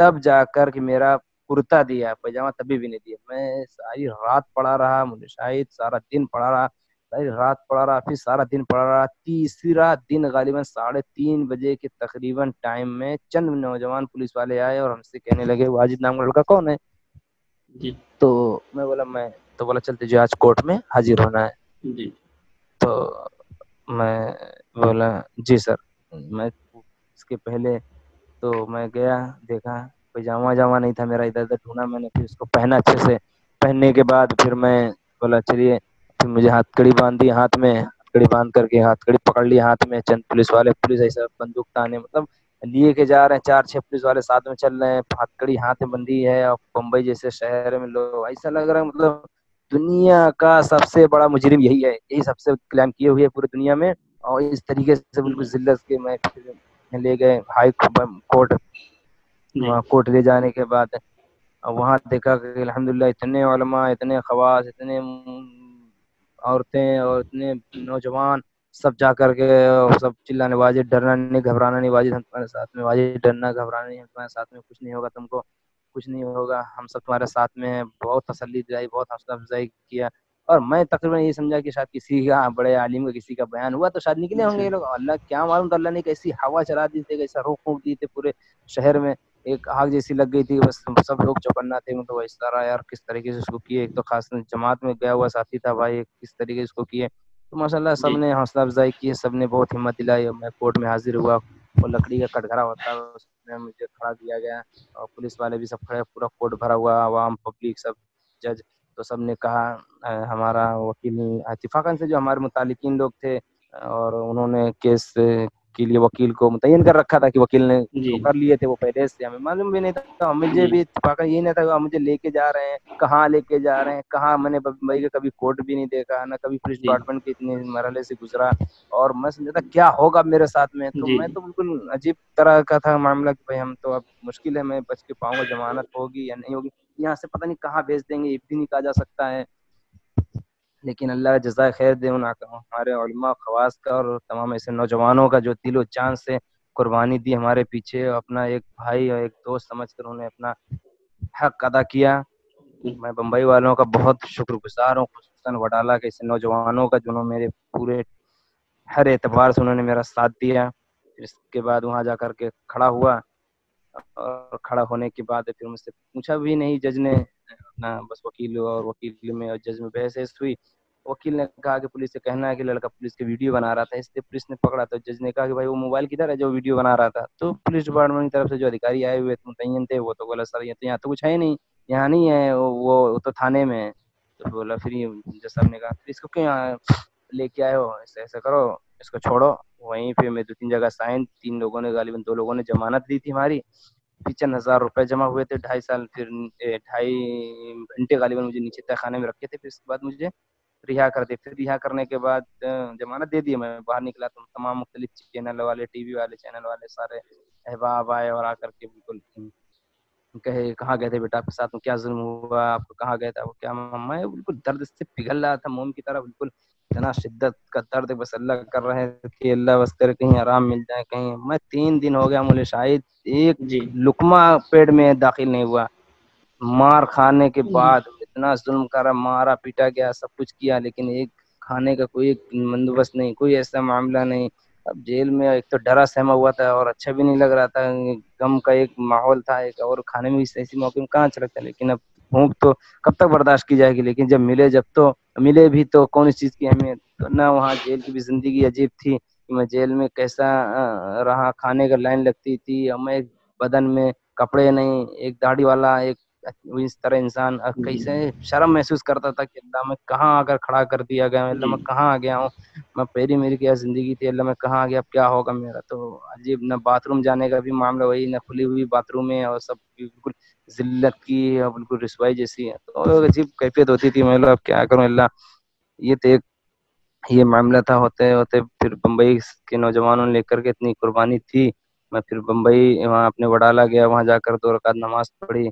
تب جا کر کہ میرا کرتا دیا، پیجامہ تبھی بھی نہیں دیا. میں ساری رات پڑا رہا، مجھے شاید سارا دن پڑا رہا، ساری رات پڑا رہا، پھر سارا دن پڑا رہا. تیسرا دن غالباً 3:30 بجے کے تقریباً ٹائم میں چند نوجوان پولیس والے آئے اور ہم سے کہنے لگے واجد نام کا لڑکا کون ہے؟ جی تو میں بولا میں، تو بولا چلتے جو آج کورٹ میں حاضر ہونا ہے. جی تو میں بولا جی سر. میں اس کے پہلے تو میں گیا، دیکھا پائجامہ جامہ نہیں تھا میرا، ادھر ادھر ڈھونڈا میں نے، پھر اس کو پہنا اچھے سے. پہننے کے بعد پھر میں بولا چلیے، پھر مجھے ہاتھ کڑی باندھ دی، ہاتھ میں ہاتھ کڑی باندھ کر کے ہاتھ کڑی پکڑ لی ہاتھ میں. چند پولیس والے، پولیس ایسا بندوق تانے مطلب لیے کے جا رہے ہیں، 4-6 پولیس والے ساتھ میں چل رہے ہیں، ہاتھ کڑی ہاتھ میں بندی ہے. اور بمبئی جیسے شہر میں لوگ ایسا لگ رہا ہے مطلب دنیا کا سب سے بڑا مجرم یہی ہے، یہی سب سے کلیم کیے ہوئے پوری دنیا میں. اور اس طریقے سے بالکل ذلت کے میں لے گئے ہائی کورٹ. جی وہاں کورٹ لے جانے کے بعد وہاں دیکھا کہ الحمدللہ اتنے علماء، اتنے خواص، اتنے عورتیں اور اتنے نوجوان سب جا کر کے سب چلانے واجد ڈرنا نہیں گھبرانا نہیں، واجد ہم تمہارے ساتھ میں، واجد ڈرنا گھبرانا نہیں، ہم تمہارے ساتھ میں، کچھ نہیں ہوگا تم کو، کچھ نہیں ہوگا، ہم سب تمہارے ساتھ میں ہیں. بہت تسلی دلائی، بہت حوصلہ افزائی کیا. اور میں تقریباً یہ سمجھا کہ شاید کسی کا بڑے عالم کا کسی کا بیان ہوا تو شاید نکلے ہوں گے اچھا یہ لوگ. اللہ کیا معلوم تھا، اللہ نے کیسی ہوا چلا دی تھی، کیسا روک پھونک دی تھی پورے شہر میں. ایک آگ جیسی لگ گئی تھی، بس سب لوگ چوکنا تھے. تو اس طرح یار کس طریقے سے اس کو کیے، ایک تو خاص جماعت میں گیا ہوا ساتھی تھا بھائی، کس طریقے سے اس کو کیے. تو ماشاء اللہ سب جی نے حوصلہ افزائی کی، سب نے بہت ہمت دلائی. اور میں کورٹ میں حاضر ہوا، وہ لکڑی کا کٹگھرا ہوتا ہے اس میں مجھے کھڑا کیا گیا. اور پولیس والے بھی سب کھڑے، پورا کورٹ بھرا ہوا، عوام پبلک سب، جج. تو سب نے کہا ہمارا وکیل اتفاقاً سے جو ہمارے متعلقین لوگ تھے اور انہوں نے کیس کے لیے وکیل کو متعین کر رکھا تھا کہ وکیل نے اس جی کو کر لیے تھے وہ پہلے سے، ہمیں معلوم بھی نہیں تھا. مجھے جی بھی اتفاقاً یہ نہیں تھا کہ مجھے لے کے جا رہے ہیں، کہاں لے کے جا رہے ہیں، کہاں. میں نے بمبئی کا کبھی کورٹ بھی نہیں دیکھا، نہ کبھی پولیس جی ڈپارٹمنٹ کے اتنے مرحلے سے گزرا. اور میں سمجھا تھا کیا ہوگا میرے ساتھ میں. تو جی میں تو بالکل عجیب طرح کا تھا معاملہ کہ بھائی ہم تو اب مشکل ہے میں بچ کے پاؤں گا، ضمانت ہوگی یا نہیں ہوگی، یہاں سے پتہ نہیں کہاں بھیج دیں گے، یہ بھی نہیں کہا جا سکتا ہے. لیکن اللہ جزائے خیر دے ان ہمارے علماء خواص کا اور تمام ایسے نوجوانوں کا جو دل و جان سے قربانی دی ہمارے پیچھے. اپنا ایک بھائی اور ایک دوست سمجھ کر انہوں نے اپنا حق ادا کیا. میں بمبئی والوں کا بہت شکر گزار ہوں، خصوصاً وڈالہ کے ایسے نوجوانوں کا جنہوں نے میرے پورے ہر اعتبار سے انہوں نے میرا ساتھ دیا. پھر اس کے بعد وہاں جا کر کے کھڑا ہوا، اور کھڑا ہونے کے بعد پھر مجھ سے پوچھا بھی نہیں جج نے، اپنا بس وکیل اور وکیل میں اور جج میں بحث ہوئی. وکیل نے کہا کہ پولیس سے کہنا ہے کہ لڑکا پولیس کی ویڈیو بنا رہا تھا، اس لیے پولیس نے پکڑا. تو جج نے کہا کہ بھائی وہ موبائل کدھر ہے جو ویڈیو بنا رہا تھا. تو پولیس ڈپارٹمنٹ کی طرف سے جو ادھیکاری آئے ہوئے متعین تھے وہ تو بولا سر یہ تو یہاں تو کچھ ہے نہیں، یہاں نہیں ہے، وہ تو تھانے میں ہے. تو بولا پھر جج صاحب نے کہا پھر اس کو کیوں یہاں لے کے آئے ہو، ایسا کرو اس کو چھوڑو. وہیں پہ میں 2-3 جگہ سائن، 3 لوگوں نے غالباً 2 لوگوں نے ضمانت لی تھی ہماری. 55,000 روپے جمع ہوئے تھے 2.5 سال، پھر 2.5 گھنٹے غالباً مجھے نیچے تہ خانے میں رکھے تھے. پھر اس کے بعد مجھے رہا کر دے. پھر رہا کرنے کے بعد ضمانت دے دی، میں باہر نکلا. تو تمام مختلف چینل والے، ٹی وی والے، چینل والے سارے احباب آئے اور آ کر کے بالکل کہے کہاں گئے تھے بیٹا، آپ کے ساتھ میں کیا ظلم ہوا، آپ کو کہاں گیا تھا وہ کیا. میں بالکل درد سے پگھل رہا تھا موم کی طرح، بالکل اتنا شدت کا درد. بس اللہ کر رہے کہ اللہ بس کرے کہیں آرام مل جائے کہیں. میں 3 دن ہو گیا مجھے شاید ایک جی لقمہ پیٹ میں داخل نہیں ہوا. مار کھانے کے بعد اتنا ظلم کرا، مارا پیٹا گیا، سب کچھ کیا، لیکن ایک کھانے کا کوئی بندوبست نہیں، کوئی ایسا معاملہ نہیں. اب جیل میں ایک تو ڈرا سہما ہوا تھا اور اچھا بھی نہیں لگ رہا تھا، غم کا ایک ماحول تھا ایک، اور کھانے میں بھی ایسی موقع میں کہاں اچھا لگتا ہے. لیکن اب بھوک تو کب تک برداشت کی جائے گی، لیکن جب ملے بھی تو کون اس چیز کی اہمیت. تو نہ وہاں جیل کی بھی زندگی عجیب تھی کہ میں جیل میں کیسا رہا. کھانے کا لائن لگتی تھی، ہمیں بدن میں کپڑے نہیں، ایک داڑھی والا ایک اس طرح انسان کیسے شرم محسوس کرتا تھا کہ اللہ میں کہاں آ کر کھڑا کر دیا گیا ہوں، اللہ جی میں کہاں آ گیا ہوں. میں پہلی میری کیا زندگی تھی، اللہ میں کہاں آ گیا، اب کیا ہوگا میرا. تو عجیب، نہ باتھ روم جانے کا بھی معاملہ وہی، نہ کھلی ہوئی باتھ روم ہے، اور سب بالکل ذلت کی اور بالکل رسوائی جیسی ہے. تو عجیب کیفیت ہوتی تھی. میں اب کیا کروں اللہ. یہ تو ایک یہ معاملہ تھا. ہوتے ہوتے پھر بمبئی کے نوجوانوں نے لے کر کے اتنی قربانی تھی. میں پھر بمبئی وہاں اپنے وڈالہ گیا، وہاں جا کر 2 رکعت نماز پڑھی،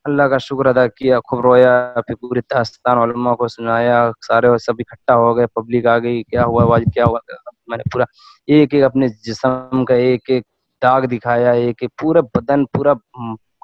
اللہ کا شکر ادا کیا، خوب رویا. پھر پوری داستان علماء کو سنایا، سارے سب اکٹھا ہو گئے، پبلک آ گئی، کیا ہوا واجد کیا ہوا. میں نے پورا ایک ایک اپنے جسم کا ایک ایک داغ دکھایا، ایک ایک پورا بدن پورا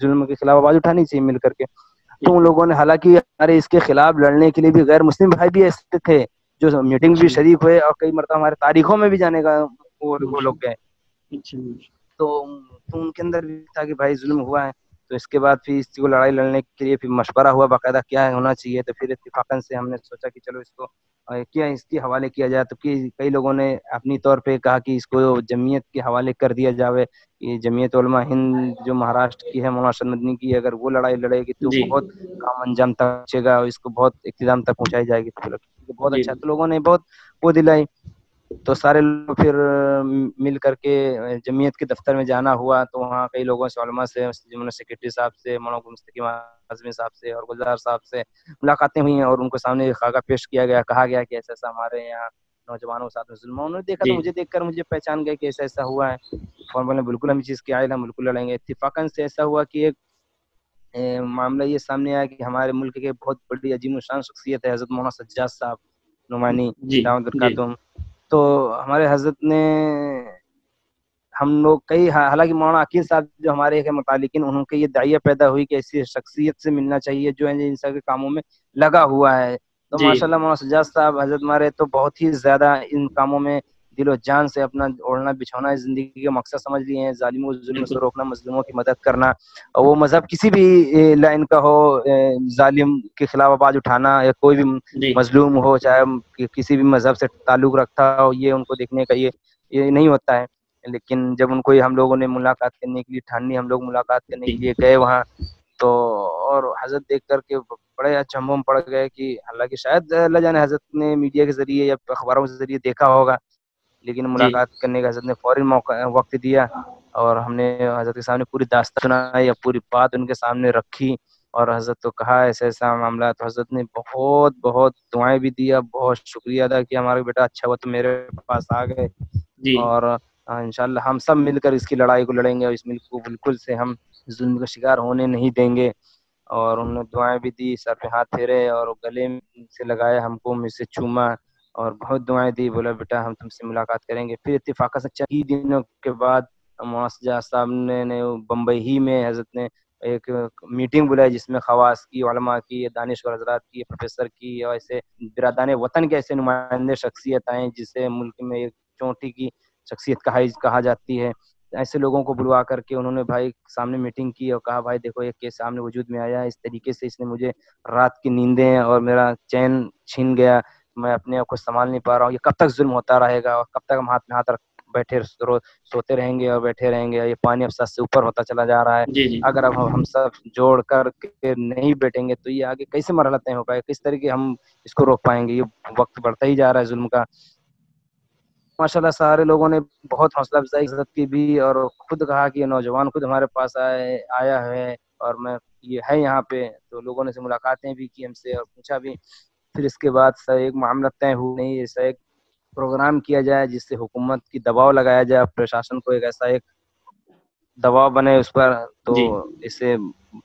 ظلم کے خلاف آواز اٹھانی چاہیے مل کر کے. تو ان لوگوں نے حالانکہ ہمارے اس کے خلاف لڑنے کے لیے بھی غیر مسلم بھائی بھی ایسے تھے جو میٹنگ بھی شریک ہوئے اور کئی مرتبہ ہمارے تاریخوں میں بھی جانے کا وہ لوگ گئے. تو ان کے اندر بھی تھا کہ بھائی ظلم ہوا ہے. تو اس کے بعد پھر اس کو لڑائی لڑنے کے لیے پھر مشورہ ہوا باقاعدہ کیا ہونا چاہیے. تو پھر اتفاقاً سے ہم نے سوچا کہ چلو اس کو کیا اس کے حوالے کیا جائے. تو کئی لوگوں نے اپنی طور پہ کہا کہ اس کو جمعیت کے حوالے کر دیا جائے. یہ جمعیت علماء ہند جو مہاراشٹر کی ہے مولانا ارشد مدنی کی, اگر وہ لڑائی لڑے گی تو بہت کام انجام تک پہنچے گا اور اس کو بہت اختتام تک پہنچائی جائے گی. تو بہت اچھا. تو لوگوں نے بہت وہ دلائی. تو سارے لوگ پھر مل کر کے جمعیت کے دفتر میں جانا ہوا. تو وہاں کئی لوگوں سے علماء سے سیکرٹری صاحب سے مولانا مستقیم اعظمی صاحب سے اور گلزار صاحب سے ملاقاتیں ہوئی ہیں اور ان کو سامنے خاکہ پیش کیا گیا. کہا گیا کہ ایسا ایسا ہمارے یہاں نوجوانوں کے ساتھ ظلم. انہوں نے دیکھا تو مجھے دیکھ کر مجھے پہچان گئے کہ ایسا ایسا ہوا ہے. فون بالکل ہم اس چیز کے عائل ہیں, بالکل لڑیں گے. اتفاقاً سے ایسا ہوا کہ ایک معاملہ یہ سامنے آیا کہ ہمارے ملک کے بہت بڑی عظیم الشان شخصیت ہے حضرت مولانا سجاد صاحب نعمانی دعوت برکاتہم. تو ہمارے حضرت نے ہم لوگ کئی حالانکہ مولانا عقیل صاحب جو ہمارے متعلقین انہوں کے یہ داعیہ پیدا ہوئی کہ ایسی شخصیت سے ملنا چاہیے جو ان سب کے کاموں میں لگا ہوا ہے. تو ماشاءاللہ مولانا سجاد صاحب حضرت ہمارے تو بہت ہی زیادہ ان کاموں میں دل و جان سے اپنا اوڑھنا بچھونا زندگی کا مقصد سمجھ لیے ہیں. ظالموں ظلم سے روکنا, مظلوموں کی مدد کرنا, اور وہ مذہب کسی بھی لائن کا ہو, ظالم کے خلاف آواز اٹھانا یا کوئی بھی مظلوم ہو چاہے کسی بھی مذہب سے تعلق رکھتا ہو, یہ ان کو دیکھنے کا یہ نہیں ہوتا ہے. لیکن جب ان کو ہم لوگوں نے ملاقات کرنے کے لیے ٹھانی, ہم لوگ ملاقات کرنے کے لیے گئے وہاں, تو اور حضرت دیکھ کر کے بڑے اچنبھے پڑ گئے کہ حالانکہ شاید اللہ جانے حضرت نے میڈیا کے ذریعے یا اخباروں کے ذریعے دیکھا ہوگا, لیکن ملاقات کرنے کا حضرت نے فوری وقت دیا اور ہم نے حضرت کے سامنے پوری داستان سنائی یا پوری بات ان کے سامنے رکھی اور حضرت تو کہا ایسا ایسا معاملہ. تو حضرت نے بہت بہت دعائیں بھی دیا, بہت شکریہ ادا کیا ہمارا بیٹا اچھا ہوا تو میرے پاس آ گئے اور انشاءاللہ ہم سب مل کر اس کی لڑائی کو لڑیں گے اور اس ملک کو بالکل سے ہم ظلم کا شکار ہونے نہیں دیں گے. اور انہوں نے دعائیں بھی دی, سر پہ ہاتھ پھیرے اور گلے سے لگائے, ہم کو مجھ سے چوما اور بہت دعائیں دی. بولا بیٹا ہم تم سے ملاقات کریں گے. پھر اتفاق سے چند دنوں کے بعد مولانا سجاد صاحب نے بمبئی ہی میں حضرت نے ایک میٹنگ بلائی جس میں خواص کی, علماء کی, دانشور حضرات کی, پروفیسر کی اور ایسے برادران وطن کے ایسے نمائندے شخصیت آئیں جسے ملک میں ایک چوٹی کی شخصیت کہا جاتی ہے. ایسے لوگوں کو بلوا کر کے انہوں نے بھائی سامنے میٹنگ کی اور کہا بھائی دیکھو ایک کیس سامنے وجود میں آیا ہے, اس طریقے سے اس نے مجھے رات کی نیندیں اور میرا چین چھین گیا, میں اپنے آپ کو سنبھال نہیں پا رہا ہوں, یہ کب تک ظلم ہوتا رہے گا اور کب تک ہم ہاتھ میں ہاتھ رکھ بیٹھے سوتے رہیں گے اور بیٹھے رہیں گے, یہ پانی اب سر سے اوپر ہوتا چلا جا رہا ہے. اگر اب ہم سب جوڑ کر کے نہیں بیٹھیں گے تو یہ آگے کیسے مرحلہ طے ہو پائے, کس طریقے ہم اس کو روک پائیں گے. یہ وقت بڑھتا ہی جا رہا ہے ظلم کا. ماشاءاللہ سارے لوگوں نے بہت حوصلہ افزائی عزت کی بھی اور خود کہا کہ یہ نوجوان خود ہمارے پاس آیا ہے اور میں یہ ہے یہاں پہ. تو لوگوں نے سے ملاقاتیں بھی کی ہم سے اور پوچھا بھی. پھر اس کے بعد ایک معاملہ طے ہو نہیں, ایسا ایک پروگرام کیا جائے جس سے حکومت کی دباؤ لگایا جائے, پرشاسن کو ایک ایسا ایک دباؤ بنے اس پر. تو اس سے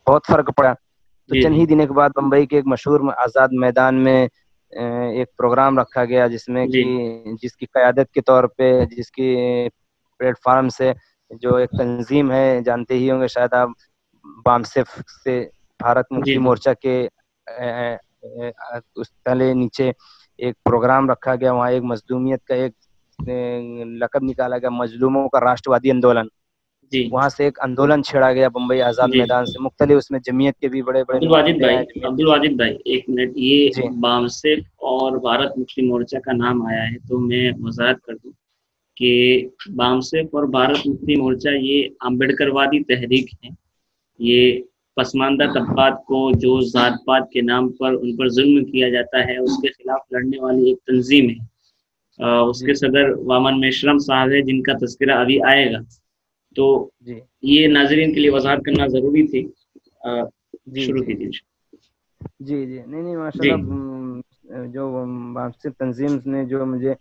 بہت فرق پڑا. تو چند ہی دنوں کے بعد بمبئی کے ایک مشہور آزاد میدان میں ایک پروگرام رکھا گیا جس میں کہ جس کی قیادت کے طور پہ جس کی پلیٹ فارم سے جو ایک تنظیم ہے جانتے ہی ہوں گے شاید آپ, بامسیف سے بھارت مکتی مورچہ کے اس تلے نیچے ایک پروگرام رکھا گیا. وہاں ایک مظلومیت کا ایک لقب نکالا گیا, مظلوموں کا راشٹروادی آندولن. وہاں سے ایک آندولن چھیڑا گیا بمبئی آزاد میدان سے, مختلف اس میں جمعیت کے بھی بڑے بڑے نمائندے ہیں. عبدالواجد بھائی ایک منٹ, یہ بامسیف اور بھارت مسلم مورچہ کا نام آیا ہے تو میں وضاحت کر دوں کہ بامسیف اور بھارت مسلم مورچہ یہ امبیڈکر وادی تحریک ہے. یہ پسماندہ طبقات کو جو ذات پات کے نام پر ان پر ظلم کیا جاتا ہے اس کے خلاف لڑنے والی ایک تنظیم ہے. اس کے صدر وامن میشرم صاحب ہے جن کا تذکرہ ابھی آئے گا. تو یہ ناظرین کے لیے وضاحت کرنا ضروری تھی. شروع کیجیے. جی نہیں ماشاءاللہ جو بامسیف تنظیم نے جو مجھے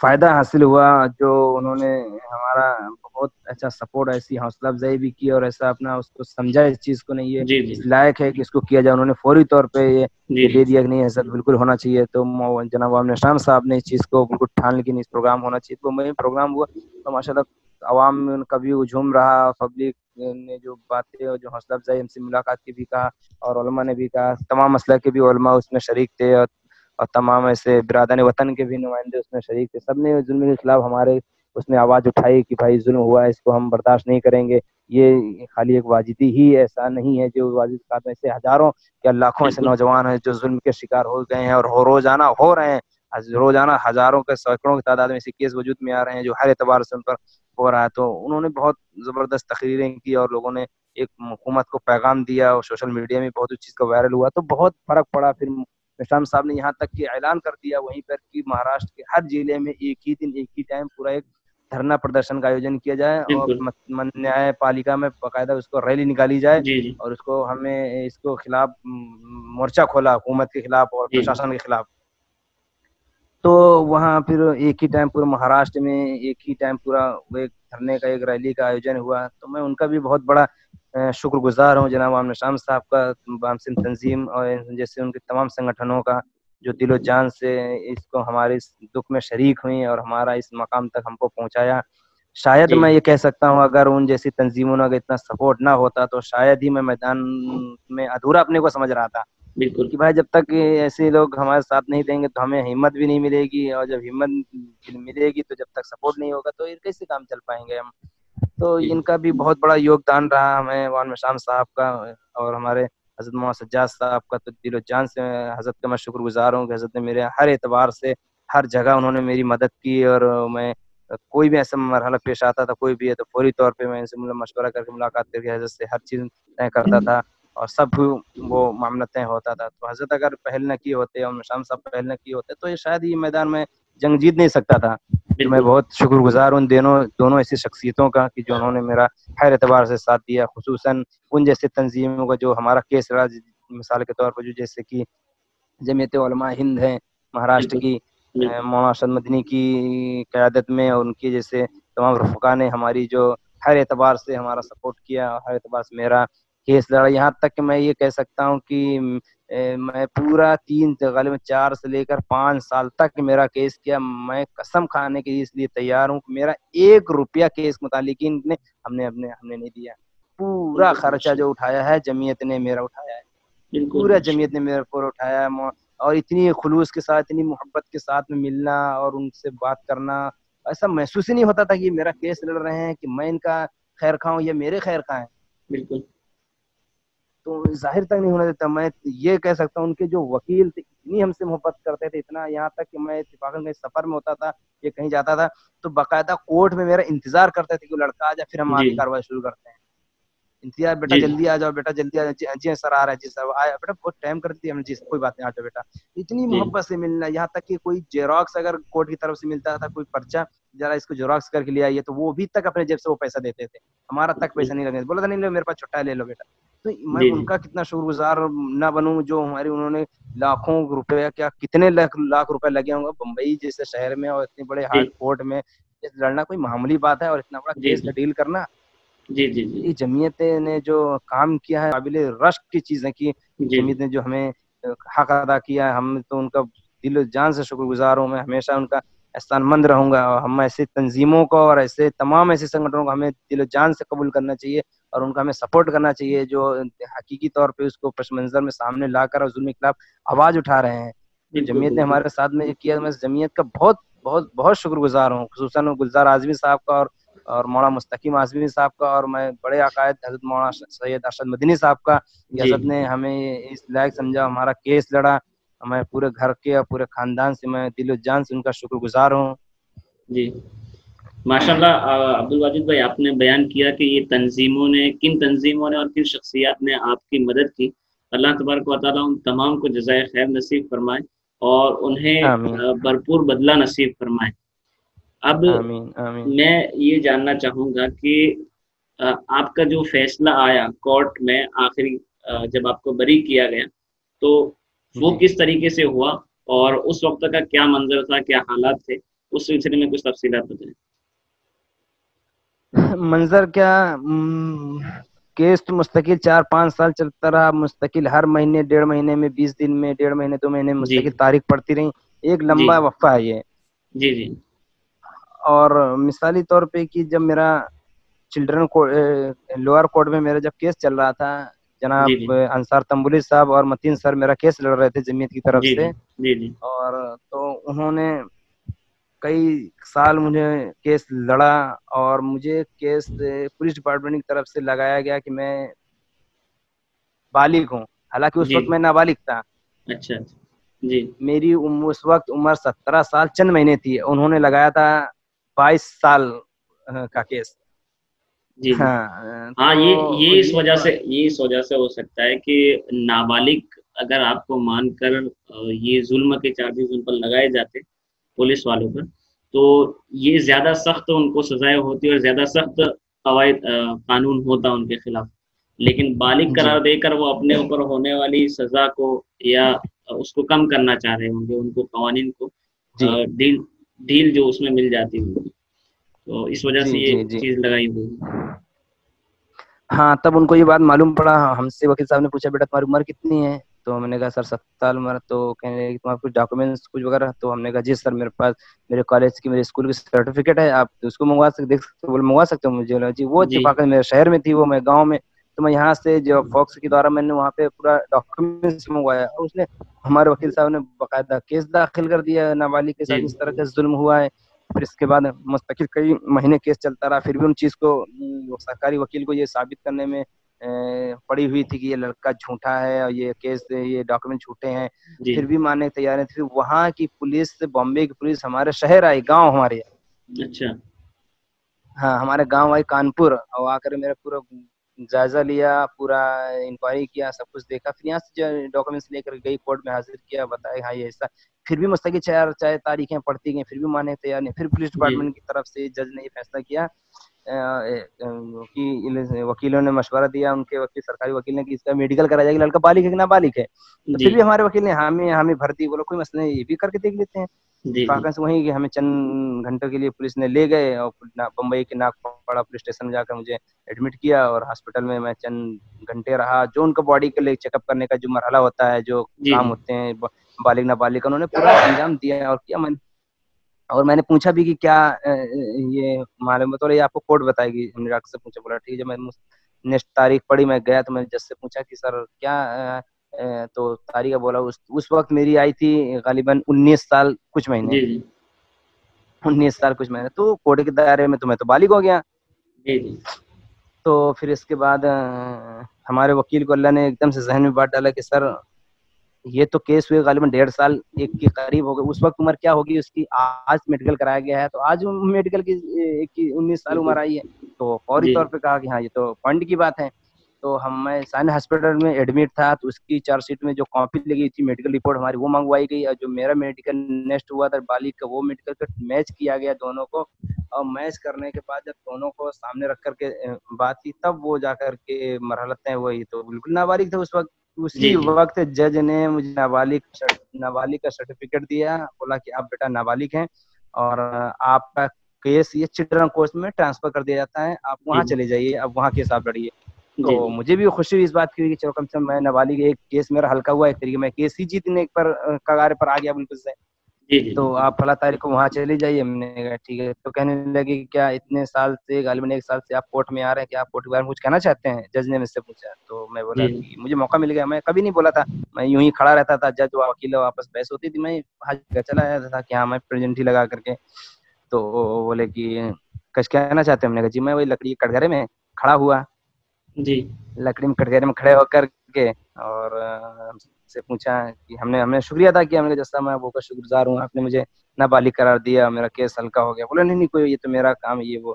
فائدہ حاصل ہوا, جو انہوں نے ہمارا بہت اچھا سپورٹ, ایسی حوصلہ افزائی بھی کی اور ایسا اپنا اس کو سمجھا اس چیز کو نہیں یہ اس لائق ہے کہ اس کو کیا جائے. انہوں نے فوری طور پہ یہ دے دیا کہ نہیں ایسا بالکل ہونا چاہیے. تو جناب وامن شام صاحب نے اس چیز کو بالکل ٹھان لی کہ اس پروگرام ہونا چاہیے. تو میں پروگرام ہوا تو ماشاءاللہ عوام میں ان کا بھی ہجوم رہا، پبلک نے جو باتیں اور جو حوصلہ افزائی ہم سے ملاقات کی بھی کہا، اور علماء نے بھی کہا، تمام مسلک کے بھی علماء اس میں شریک تھے، اور تمام ایسے برادران وطن کے بھی نمائندے اس میں شریک تھے، سب نے ظلم کے خلاف ہمارے اس میں آواز اٹھائی کہ بھائی ظلم ہوا ہے، اس کو ہم برداشت نہیں کریں گے. یہ خالی ایک واجدی ہی ایسا نہیں ہے، جو واجد ساتھ میں سے ہزاروں یا لاکھوں ایسے بالکل نوجوان ہیں جو ظلم کے شکار ہو گئے ہیں، اور روزانہ ہو رہے ہیں. روزانہ ہزاروں کے سینکڑوں کی تعداد میں ایسے کیس وجود میں آ رہے ہیں جو ہر اعتبار سے ان پر ہو رہا ہے. تو انہوں نے بہت زبردست تقریریں کی، اور لوگوں نے ایک حکومت کو پیغام دیا، اور سوشل میڈیا میں بہت اس چیز کا وائرل ہوا، تو بہت فرق پڑا. پھر نشان صاحب نے یہاں تک کہ اعلان کر دیا وہیں پر کہ مہاراشٹر کے ہر ضلع میں ایک ہی دن ایک ہی ٹائم پورا ایک دھرنا پردرشن کا آیوجن کیا جائے، اور بالکل نیائے پالکا میں باقاعدہ اس کو ریلی نکالی جائے، جی جی اور اس کو ہمیں اس کو خلاف مورچہ کھولا حکومت کے خلاف اور جی پرشاسن کے خلاف. تو وہاں پھر ایک ہی ٹائم پورا مہاراشٹر میں ایک ہی ٹائم پورا ایک دھرنے کا ایک ریلی کا آیوجن ہوا. تو میں ان کا بھی بہت بڑا شکر گزار ہوں، جناب عام نشان صاحب کا، بامسن تنظیم اور جیسے ان کے تمام سنگٹھنوں کا، جو دل و جان سے اس کو ہمارے اس دکھ میں شریک ہوئی اور ہمارا اس مقام تک ہم کو پہنچایا. شاید جی میں یہ کہہ سکتا ہوں اگر ان جیسی تنظیموں نے اتنا سپورٹ نہ ہوتا تو شاید ہی میں میدان میں ادھورا اپنے کو سمجھ رہا تھا بالکل کہ بھائی جب تک ایسے لوگ ہمارے ساتھ نہیں دیں گے تو ہمیں ہمت بھی نہیں ملے گی، اور جب ہمت ملے گی تو جب تک سپورٹ نہیں ہوگا تو کیسے کام چل پائیں گے ہم. تو جی ان کا بھی بہت بڑا یوگدان رہا ہمیں، وان نشان صاحب کا اور ہمارے حضرت محمد سجاد صاحب کا. تو دل و جان سے حضرت کا میں شکر گزار ہوں کہ حضرت نے میرے ہر اعتبار سے ہر جگہ انہوں نے میری مدد کی، اور میں کوئی بھی ایسا مرحلہ پیش آتا تھا کوئی بھی ہے تو فوری طور پہ میں ان سے مشورہ کر کے ملاقات کر کے حضرت سے ہر چیز طے کرتا تھا، اور سب وہ معاملہ طے ہوتا تھا. تو حضرت اگر پہل نہ کی ہوتے اور نشان صاحب پہل نہ کی ہوتے تو یہ شاید یہ میدان میں جنگ جیت نہیں سکتا تھا. تو میں بالکل بہت شکر گزار ہوں دونوں ایسی شخصیتوں کا کہ جو انہوں نے میرا ہر اعتبار سے ساتھ دیا، خصوصاً ان جیسے تنظیموں کا جو ہمارا کیس رہا، مثال کے طور پر جو جیسے کہ جمعیت علماء ہند ہے مہاراشٹر بالکل کی، بالکل مولانا ارشد مدنی کی قیادت میں، اور ان کی جیسے تمام رفقا نے ہماری جو ہر اعتبار سے ہمارا سپورٹ کیا، اور ہر اعتبار سے میرا کیس لڑا. یہاں تک کہ میں یہ کہہ سکتا ہوں کہ میں پورا 4 سے لے کر 5 سال تک میرا کیس کیا. میں قسم کھانے کے اس لیے تیار ہوں کہ میرا 1 روپیہ کیس متعلقین نے ہم نے نہیں دیا. پورا بالکل خرچہ جو اٹھایا ہے جمعیت نے میرا اٹھایا ہے، بالکل پورا جمعیت نے میرے پر اٹھایا ہے. اور اتنی خلوص کے ساتھ اتنی محبت کے ساتھ میں ملنا اور ان سے بات کرنا، ایسا محسوس ہی نہیں ہوتا تھا کہ یہ میرا کیس لڑ رہے ہیں، کہ میں ان کا خیر خواہ ہوں یا میرے خیر خواہ ہیں. بالکل تو ظاہر تک نہیں ہونے دیتا. میں یہ کہہ سکتا ہوں ان کے جو وکیل تھے اتنی ہم سے محبت کرتے تھے، اتنا یہاں تک کہ میں اتفاقاً کہیں سفر میں ہوتا تھا یا کہیں جاتا تھا تو باقاعدہ کورٹ میں میرا انتظار کرتے تھے کہ وہ لڑکا آ جائے پھر ہم جی آگے کاروائی شروع کرتے ہیں. انتظار، بیٹا جی جلدی آ جاؤ، بیٹا جلدی آ جاؤ. جی سر آ رہا ہے، جی سر آیا بیٹا، بہت ٹائم کر دیا ہم نے. جی کوئی بات نہیں، آ جاؤ بیٹا. اتنی جی محبت سے ملنا، یہاں تک کہ کوئی جیروکس اگر کورٹ کی طرف سے ملتا تھا، کوئی پرچہ ذرا اس کو جیروکس کر کے لے آئیے، تو وہ بھی تک اپنے جیب سے وہ پیسہ دیتے تھے، ہمارا تک پیسہ نہیں لگنے. بولا تھا نہیں لو میرے پاس چھٹا لے لو بیٹا. تو میں جی ان کا کتنا شکر گزار نہ بنوں جو ہماری انہوں نے لاکھوں روپے، کیا کتنے لاکھ روپے لگے ہوں گے بمبئی جیسے شہر میں اور اتنے بڑے جی ہائی کورٹ میں لڑنا کوئی معمولی بات ہے، اور اتنا بڑا جی کیس کا ڈیل کرنا. جی جی جی یہ جمعیت نے جو کام کیا ہے قابل رشک کی چیزیں کی. جی جمعیت نے جو ہمیں حق ادا کیا ہے، ہم تو ان کا دل و جان سے شکر گزار ہوں. میں ہمیشہ ان کا احسان مند رہوں گا، اور ہم ایسے تنظیموں کو اور ایسے تمام ایسے سنگٹھنوں کو ہمیں دل و جان سے قبول کرنا چاہیے، اور ان کا ہمیں سپورٹ کرنا چاہیے جو حقیقی طور پہ اس کو پس منظر میں سامنے لا کر اور ظلم کے خلاف آواز اٹھا رہے ہیں. تو بالکل جمعیت نے بالکل ہمارے ساتھ میں کیا، میں جمعیت کا بہت بہت بہت شکر گزار ہوں، خصوصاً گلزار اعظمی صاحب کا اور مولانا مستقیم اعظمی صاحب کا، اور میں بڑے عقائد حضرت مولانا سید ارشد مدنی صاحب کا. جی حضرت نے ہمیں اس لائق سمجھا، ہمارا کیس لڑا. میں پورے گھر کے اور پورے خاندان سے میں دل و جان سے ان کا شکر گزار ہوں. جی ماشاء اللہ عبدالواجد بھائی، آپ نے بیان کیا کہ یہ کن تنظیموں نے اور کن شخصیات نے آپ کی مدد کی. اللہ تبارک و تعالیٰ ان تمام کو جزائے خیر نصیب فرمائے اور آمین انہیں بھرپور بدلہ نصیب فرمائے. اب آمین آمین. میں یہ جاننا چاہوں گا کہ آپ کا جو فیصلہ آیا کورٹ میں آخری، جب آپ کو بری کیا گیا تو وہ جی کس طریقے سے ہوا اور اس وقت کا کیا منظر تھا، کیا حالات تھے، اس سلسلے میں کچھ تفصیلات بتائیں. منظر کیا، کیس تو مستقل 4-5 سال چلتا رہا، مستقل ہر مہینے 1.5 مہینے میں 20 دن میں 1.5 مہینے 2 مہینے جی مستقل تاریخ پڑتی رہی. ایک جی لمبا وقفہ ہے یہ. جی جی اور مثالی طور پہ کہ جب میرا چلڈرن لوئر کورٹ میں میرا جب کیس چل رہا تھا، جی جناب جی انصار تنبولی صاحب اور متین سر میرا کیس لڑ رہے تھے جمعیت کی طرف جی سے، جی جی اور تو انہوں نے کئی سال مجھے کیس لڑا، اور مجھے کیس پولیس ڈپارٹمنٹ کی طرف سے لگایا گیا کہ میں بالغ ہوں، حالانکہ اس جی وقت میں نابالغ تھا. اچھا اچھا جی میری اس وقت عمر 17 سال چند مہینے تھی، انہوں نے لگایا تھا 22 سال کا کیس. جی جی ہاں ہاں، تو یہ اس یہ وجہ سے، ہو سکتا ہے کہ نابالغ اگر آپ کو مان کر یہ ظلم کے چارجز ان پر لگائے جاتے پولیس والوں پر، تو یہ زیادہ سخت ان کو سزائیں ہوتی اور زیادہ سخت قواعد قانون ہوتا ان کے خلاف. لیکن بالغ جی قرار دے کر وہ اپنے اوپر ہونے والی سزا کو یا اس کو کم کرنا چاہ رہے ہوں گے، ان کو قوانین کو جی ڈھیل ڈھیل جو اس میں مل جاتی ہوگی، تو اس وجہ سے جی یہ جی جی چیز لگائی ہوئی. ہاں تب ان کو یہ بات معلوم پڑا. ہم سے وکیل صاحب نے پوچھا بیٹا تمہاری عمر کتنی ہے؟ تو میں نے کہا سر 17 سال عمر. تو کہنے لگے کہ تمہارے کچھ ڈاکومنٹس کچھ وغیرہ؟ تو ہم نے کہا جی سر میرے پاس میرے کالج کی میرے اسکول کی سرٹیفکیٹ ہے، آپ اس کو منگوا سکتے، دیکھ سکتے، منگوا سکتے ہو مجھے؟ جی وہ جی اتفاقاً میرے شہر میں تھی، وہ میں گاؤں میں، تو میں یہاں سے جو فوکس کے دوارا میں نے وہاں پہ پورا ڈاکومنٹس منگوایا، اور اس نے ہمارے وکیل صاحب نے باقاعدہ کیس داخل کر دیا نابالغ کے جی ساتھ جس طرح کا ظلم ہوا ہے. پھر اس کے بعد مستقل کئی مہینے کیس چلتا رہا، پھر بھی ان چیز کو سرکاری وکیل کو یہ ثابت کرنے میں پڑی ہوئی تھی کہ یہ لڑکا جھوٹا ہے اور یہ کیس یہ ڈاکومنٹ جھوٹے ہیں، جی پھر بھی ماننے کو تیار ہیں. پھر وہاں کی پولیس، بامبے کی پولیس ہمارے شہر آئی، گاؤں ہمارے، اچھا ہاں ہمارے گاؤں آئی کانپور، اور آ کر میرا پورا جائزہ لیا، پورا انکوائری کیا، سب کچھ دیکھا. پھر یہاں سے جو ڈاکومنٹس لے کر گئی کورٹ میں حاضر کیا، بتایا ہاں یہ ایسا. پھر بھی مستقل چاہے تاریخیں پڑتی گئیں، پھر بھی ماننے کو تیار نہیں. پھر پولیس جی ڈپارٹمنٹ کی طرف سے جج نے یہ فیصلہ کیا، وکیلوں نے مشورہ دیا، ان کے وکیل سرکاری وکیل نے، کہ اس کا میڈیکل کرا جائے گا، لڑکا بالغ ہے کہ نابالغ ہے. تو جی پھر بھی ہمارے وکیل نے ہمیں بھرتی، بولو کوئی مسئلہ نہیں، یہ بھی کر کے دیکھ لیتے ہیں. جی جی اتفاقاً سے وہیں کہ ہمیں چند گھنٹوں کے لیے پولیس نے لے گئے، اور بمبئی کے ناگپاڑا پولیس اسٹیشن میں جا کر مجھے ایڈمٹ کیا، اور ہاسپٹل میں چند گھنٹے رہا. جو ان کا باڈی کے لیے چیک اپ کرنے کا جو مرحلہ ہوتا ہے، جو جی کام جی ہوتے ہیں بالغ نابالغ کا، انہوں نے پورا انجام دیا اور کیا. میں نے پوچھا بھی کہ کیا یہ معلوم بطور یہ آپ کو کورٹ بتائے گی؟ ہم نے ڈاکٹر سے پوچھا، بولا ٹھیک ہے. میں نیکسٹ تاریخ پڑی، میں گیا تو میں جج سے پوچھا کہ سر کیا تو تاریخ بولا. اس وقت میری آئی تھی غالباً 19 سال کچھ مہینے، جی جی 19 سال کچھ مہینے. تو کورٹ کے دائرے میں تو میں تو بالغ ہو گیا. جی جی تو پھر اس کے بعد ہمارے وکیل کو اللہ نے ایک دم سے ذہن میں بات ڈالا کہ سر یہ تو کیس ہوئے غالباً 1.5 سال ایک کے قریب ہو گئے. اس وقت عمر کیا ہوگی اس کی؟ آج میڈیکل کرایا گیا ہے تو آج میڈیکل کی 19 سال عمر بالکل آئی ہے. تو فوری جی طور پہ کہا کہ ہاں یہ تو پوائنٹ کی بات ہے. تو میں سائن ہاسپٹل میں ایڈمٹ تھا، تو اس کی چارج شیٹ میں جو کاپی لگی تھی میڈیکل رپورٹ ہماری، وہ منگوائی گئی، اور جو میرا میڈیکل نیکسٹ ہوا تھا بالغ کا، وہ میڈیکل کا میچ کیا گیا دونوں کو. اور میچ کرنے کے بعد جب دونوں کو سامنے رکھ کر کے بات کی، تب وہ جا کر کے مرحلہ طے ہوا. یہ تو بالکل نابالغ تھا اس وقت. جی اسی جی وقت جج نے مجھے نابالغ کا سرٹیفکیٹ دیا، بولا کہ آپ بیٹا نابالغ ہیں، اور آپ کا کیس یہ چلڈرن کورٹ میں ٹرانسفر کر دیا جاتا ہے، آپ جی وہاں چلے جائیے، اب وہاں کیس آپ لڑیے. جی تو جی مجھے بھی خوشی ہوئی اس بات کی کہ چلو کم سے کم میں نابالغ، ایک کیس میرا ہلکا ہوا، ایک طریقے میں کیس ہی جیتنے پر کگار پر آ گیا بالکل سے. جی جی تو بالکل آپ فلاں تاریخ کو وہاں چلی جائیے. ہم نے کہا ٹھیک ہے. تو کہنے لگے کہ کیا اتنے سال سے غالباً 1 سال سے آپ کورٹ میں آ رہے ہیں، کہ آپ کورٹ کے بارے میں کچھ کہنا چاہتے ہیں؟ جج نے مجھ سے پوچھا. تو میں بولا جی کہ مجھے موقع مل گیا. میں کبھی نہیں بولا تھا، میں یوں ہی کھڑا رہتا تھا، جج و وکیل آپس بحث ہوتی تھی، میں چلا جاتا تھا کہ ہاں میں پریزنٹ ہی لگا کر کے. تو بولے کہ کچھ کہنا چاہتے ہیں؟ ہم نے کہا جی میں وہی لکڑی کٹگرے میں کھڑا ہوا، جی لکڑی میں کٹگرے میں کھڑے ہو کر کے، اور سے پوچھا کہ ہم نے شکریہ ادا کیا. ہم نے جیسا میں آپ کا شکر گزار ہوں، آپ نے مجھے نابالغ قرار دیا، میرا کیس ہلکا ہو گیا. بولے نہیں کوئی، یہ تو میرا کام ہے، یہ وہ.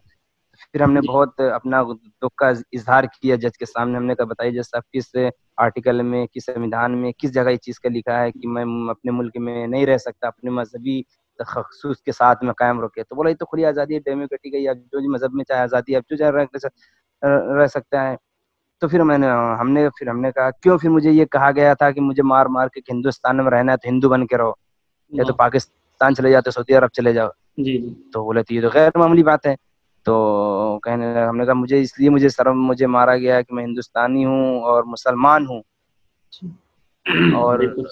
پھر ہم نے جی بہت اپنا دکھ کا اظہار کیا جج کے سامنے. ہم نے کہا بتائیے جج صاحب، کس آرٹیکل میں، کس سنویدھان میں، کس جگہ یہ چیز کا لکھا ہے کہ میں اپنے ملک میں نہیں رہ سکتا، اپنے مذہبی خصوص کے ساتھ میں قائم رکھے؟ تو بولا یہ تو کھلی آزادی ہے، ڈیموکریٹک ہے، اب جو مذہب میں چاہے آزادی ہے، اب جو چاہے رہ سکتا ہے. تو پھر ہم نے کہا کیوں؟ پھر مجھے یہ کہا گیا تھا کہ مجھے مار مار کے ہندوستان میں رہنا ہے تو ہندو بن کے رہو، یا تو واہ پاکستان چلے جاؤ، تو سعودی عرب چلے جاؤ. جی جی تو بولے تو یہ تو غیر معمولی بات ہے. تو ہم نے کہا مجھے اس لیے مجھے مارا گیا کہ میں ہندوستانی ہوں اور مسلمان ہوں. اور بالکل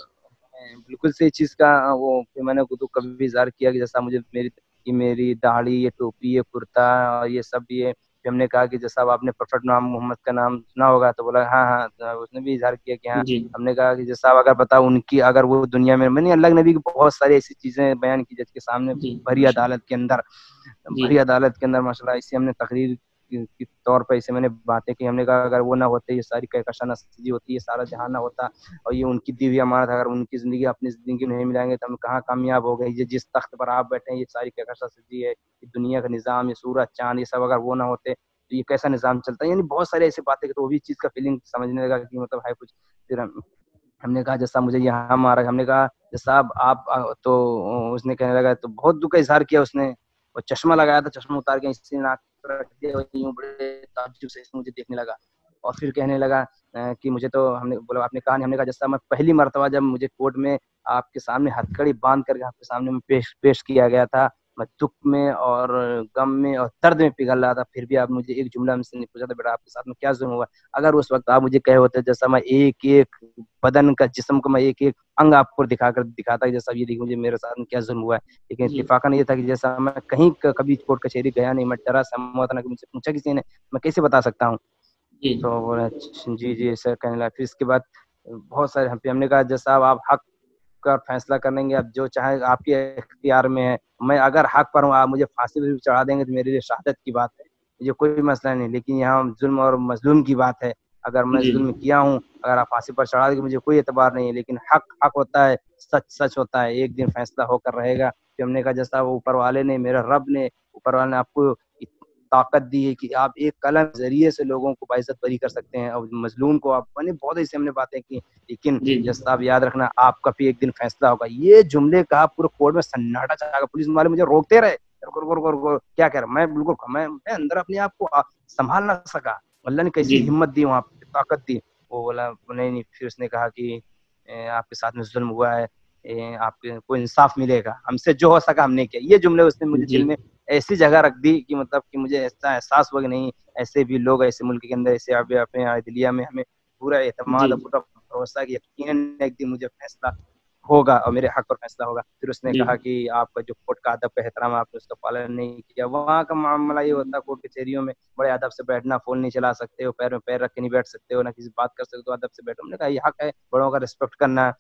بالکل سے چیز کا وہ میں نے کبھی بھی اظہار کیا کہ جیسا مجھے میری کہ میری داڑھی، یہ ٹوپی، یہ کرتا اور یہ سب یہ. پھر ہم نے کہا کہ جیسا آپ نے پروفٹ نام محمد کا نام سنا ہوگا، تو بولا ہاں ہاں. اس نے بھی اظہار کیا کہ ہاں. جی ہم نے کہا کہ جیسا آپ اگر بتاؤ ان کی، اگر وہ دنیا میں نے اللہ کے نبی کی بہت ساری ایسی چیزیں بیان کی جس کے سامنے جی بھری ماشاء عدالت کے اندر، جی بھری عدالت کے اندر ماشاء اللہ. اسے ہم نے تقریر کی طور پہ اسے میں نے باتیں کی. ہم نے کہا اگر وہ نہ ہوتے، یہ ساری کہکشاں نہ سجی ہوتی، یہ سارا جہان نہ ہوتا، اور یہ ان کی دی ہوئی امانت، اگر ان کی زندگی اپنی زندگی نہیں ملائیں گے تو ہم کہاں کامیاب ہو گئے. یہ جس تخت پر آپ بیٹھے ہیں، یہ ساری کہکشاں سجی ہے، یہ دنیا کا نظام، یہ سورج چاند، یہ سب اگر وہ نہ ہوتے تو یہ کیسا نظام چلتا ہے. یعنی بہت سارے ایسی باتیں کہ تو وہ بھی چیز کا فیلنگ سمجھنے لگا کہ مطلب ہے کچھ. پھر ہم نے کہا جیسا مجھے یہاں مارا. ہم نے کہا صاحب آپ تو اس نے کہنے لگا، تو بہت دکھ کا اظہار کیا اس نے. اور چشمہ لگایا تھا، چشمہ اتار کے اس سے ناک رکھ دیا، یوں بڑے تعجب سے مجھے دیکھنے لگا. اور پھر کہنے لگا کہ مجھے تو، ہم نے بولا آپ نے کہا نہیں. ہم نے کہا جیسا میں پہلی مرتبہ جب مجھے کورٹ میں آپ کے سامنے ہتھکڑی باندھ کر کے آپ کے سامنے میں پیش کیا گیا تھا، میں دکھ میں اور غم میں اور درد میں پگھل رہا تھا، پھر بھی آپ مجھے ایک جملہ ہم سے نہیں پوچھا تھا بیٹا آپ کے ساتھ میں کیا ظلم ہوا. اگر اس وقت آپ مجھے کہے ہوتے جیسا میں ایک ایک بدن کا جسم کو میں ایک ایک انگ آپ کو دکھاتا کہ جیسا یہ دیکھیں مجھے میرے ساتھ میں کیا ظلم ہوا ہے. لیکن جی اتفاقاً یہ تھا کہ جیسا میں کہیں کبھی کورٹ کچہری گیا نہیں، میں ڈرا سہما تھا کہ مجھ سے پوچھا کسی نے، میں کیسے بتا سکتا ہوں. جی تو بولا جی جی سر کہنے لگا. پھر اس کے بعد بہت سارے ہم نے کہا جیسا آپ حق کا فیصلہ کریں گے، آپ جو چاہیں آپ کے اختیار میں ہے. میں اگر حق پر ہوں، آپ مجھے پھانسی پہ بھی چڑھا دیں گے تو میرے لیے شہادت کی بات ہے، مجھے کوئی مسئلہ نہیں. لیکن یہاں ظلم اور مظلوم کی بات ہے. اگر میں جی ظلم کیا ہوں، اگر آپ پھانسی پر چڑھا دیں گے مجھے کوئی اعتبار نہیں ہے. لیکن حق حق ہوتا ہے، سچ سچ ہوتا ہے، ایک دن فیصلہ ہو کر رہے گا. پھر ہم نے کہا جیسا وہ اوپر والے نے، میرا رب نے، اوپر والے نے آپ کو طاقت دی ہے کہ آپ ایک قلم ذریعے سے لوگوں کو باعزت بری کر سکتے ہیں، اور مظلوم کو آپ نے بہت ایسی ہم نے باتیں کی. لیکن جی جی جیسا آپ یاد رکھنا، آپ کا بھی ایک دن فیصلہ ہوگا. یہ جملے کہا پورے کورٹ میں سناٹا چلا گیا. پولیس والے مجھے روکتے رہے، کیا کہہ رہا. میں بالکل میں اندر اپنے آپ کو سنبھال نہ سکا. اللہ نے جی کیسی ہمت دی، وہاں پہ طاقت دی. وہ بولا نہیں. پھر اس نے کہا کہ آپ کے ساتھ میں ظلم ہوا ہے، آپ کو انصاف ملے گا، ہم سے جو ہو سکا ہم نے کیا. یہ جملے اس نے مجھے جی دل میں ایسی جگہ رکھ دی کہ مطلب کہ مجھے ایسا احساس ہوا کہ نہیں، ایسے بھی لوگ ایسے ملک کے اندر، ایسے اپنے عدلیہ میں ہمیں پورا اعتماد جی اور پورا بھروسہ کہ یقیناً ایک دن مجھے فیصلہ ہوگا اور میرے حق پر فیصلہ ہوگا. پھر اس نے جی کہا کہ آپ کا جو کورٹ کا ادب کا احترام آپ نے اس کا پالن نہیں کیا. وہاں کا معاملہ یہ ہوتا ہے کورٹ کچہریوں میں، بڑے ادب سے بیٹھنا، فون نہیں چلا سکتے ہو، پیر میں پیر رکھ کے نہیں بیٹھ سکتے ہو، نہ کسی بات کر سکتے ہو، ادب سے بیٹھو. ہم نے کہا یہ حق ہے بڑوں کا رسپیکٹ کرنا.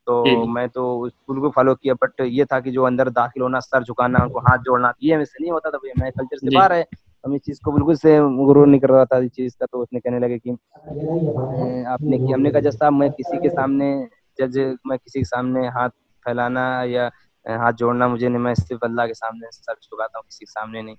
تو جی میں تو اسکول کو فالو کیا، بٹ یہ تھا کہ جو اندر داخل ہونا، سر جھکانا، ان کو ہاتھ جوڑنا، یہ ہمیں سے نہیں ہوتا تھا. میں کلچر سے جی باہر ہے، ہم اس چیز کو بالکل سے غرور نہیں کر رہا تھا اس چیز کا. تو اس نے کہنے لگے کہ آپ نے کیا. ہم نے کہا جیسا میں کسی کے سامنے جج، میں کسی کے سامنے ہاتھ پھیلانا یا ہاتھ جوڑنا مجھے نہیں، میں صرف اللہ کے سامنے سر جھکاتا ہوں، کسی کے سامنے نہیں.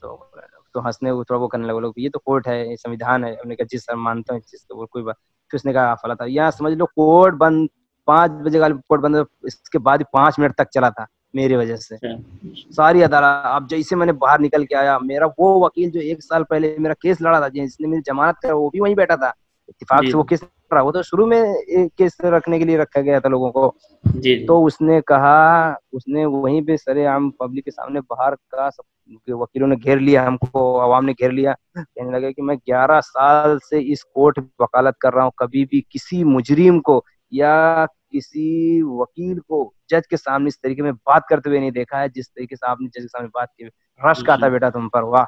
تو ہنسنے تھوڑا وہ کرنے لگے، یہ تو کورٹ ہے، یہ سنویدھان ہے. ہم نے کہا جی سر مانتا ہوں اس چیز کو، کوئی بات. پھر اس نے کہا فلا تھا یہاں سمجھ لو کورٹ بند 5 بجے کا کورٹ بند، اس کے بعد 5 منٹ تک چلا تھا میری وجہ سے اچھا ساری عدالت. اب جیسے میں نے باہر نکل کے آیا، میرا وہ وکیل جو 1 سال پہلے میرا کیس لڑا تھا، جس نے میری ضمانت کرا، وہ بھی وہیں بیٹھا تھا. اتفاق جی سے وہ کیس رہا، وہ تو شروع میں ایک کیس رکھنے کے لیے رکھا گیا تھا لوگوں کو. جی تو اس نے کہا، اس نے وہیں پہ سر عام پبلک کے سامنے باہر کا سب وکیلوں نے گھیر لیا، ہم کو عوام نے گھیر لیا. کہنے لگا کہ میں 11 سال سے اس کورٹ وکالت کر رہا ہوں، کبھی بھی کسی مجرم کو یا کسی وکیل کو جج کے سامنے اس طریقے میں بات کرتے ہوئے نہیں دیکھا ہے جس طریقے سے آپ نے جج کے سامنے بات کی. رشک آتا جی بیٹا تم پر، واہ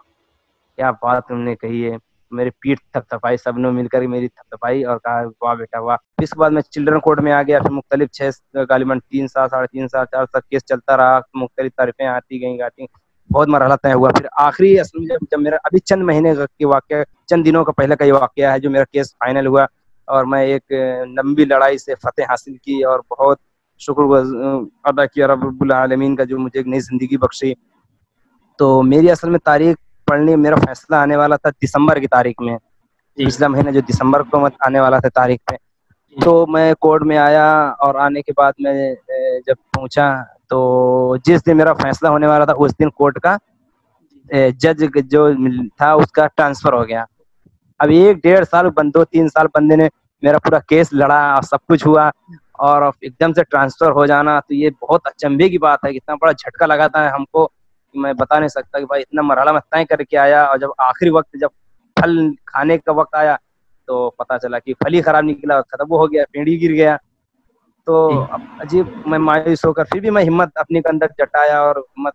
کیا بات تم نے کہی ہے. میری پیٹھ تھپ تھپائی، سب نے مل کر میری تھپ تھپائی اور کہا واہ بیٹا واہ. اس کے بعد میں چلڈرن کورٹ میں آ گیا. پھر مختلف 6 غالباً 3 سال 3.5 سال 4 تک کیس چلتا رہا. مختلف تعریفیں آتی گئیں گاتی، بہت مرحلہ طے ہوا. پھر آخری اصل میں جب میرا ابھی چند مہینے کے واقعہ، چند دنوں کا پہلے کا یہ واقعہ ہے جو میرا کیس فائنل ہوا اور میں ایک لمبی لڑائی سے فتح حاصل کی اور بہت شکر ادا کیا رب العالمین کا جو مجھے ایک نئی زندگی بخشی. تو میری اصل میں تاریخ پڑھنی، میرا فیصلہ آنے والا تھا دسمبر کی تاریخ میں، جی پچھلا مہینہ جو دسمبر کو آنے والا تھا تاریخ پہ. جی تو میں کورٹ میں آیا اور آنے کے بعد میں جب پہنچا تو جس دن میرا فیصلہ ہونے والا تھا اس دن کورٹ کا جج جو تھا اس کا ٹرانسفر ہو گیا. اب 1.5 سال 2-3 سال بندے نے میرا پورا کیس لڑا اور سب کچھ ہوا، اور ایک دم سے ٹرانسفر ہو جانا تو یہ بہت اچنبھے کی بات ہے. اتنا بڑا جھٹکا لگاتا ہے ہم کو کہ میں بتا نہیں سکتا کہ بھائی اتنا مرحلہ میں طے کر کے آیا، اور جب آخری وقت جب پھل کھانے کا وقت آیا تو پتا چلا کہ پھل ہی خراب نکلا، ختم ہو گیا، پیڑ ہی گر گیا. تو اب عجیب میں مایوس ہو کر پھر بھی میں ہمت اپنے کے اندر جٹایا اور ہمت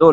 2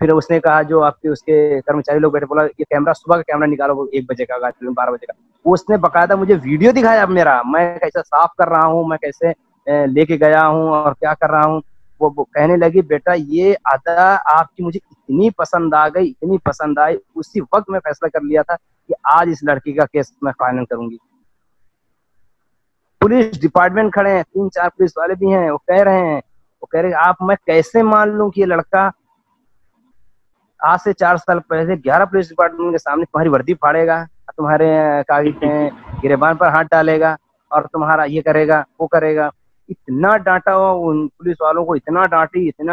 پھر اس نے کہا جو آپ کے اس کے کرمچاری لوگ بیٹھے، بولا یہ کیمرہ صبح کا کیمرہ نکالو، وہ 1 بجے کا 12 بجے کا، اس نے باقاعدہ مجھے ویڈیو دکھایا میرا، میں کیسے صاف کر رہا ہوں، میں کیسے لے کے گیا ہوں اور کیا کر رہا ہوں. وہ کہنے لگی بیٹا یہ ادا آپ کی مجھے اتنی پسند آ گئی، اتنی پسند آئی، اسی وقت میں فیصلہ کر لیا تھا کہ آج اس لڑکی کا کیس میں فائنل کروں گی. پولیس ڈپارٹمنٹ کھڑے ہیں، 3-4 پولیس والے بھی ہیں، وہ کہہ رہے آپ میں کیسے مان لوں کہ یہ لڑکا آج سے 4 سال پہلے 11 پولیس ڈپارٹمنٹ کے سامنے تمہاری وردی پھاڑے گا، تمہارے گریبان پر ہاتھ ڈالے گا اور تمہارا یہ کرے گا وہ کرے گا. اتنا ڈانٹا ہوا ان پولیس والوں کو، اتنا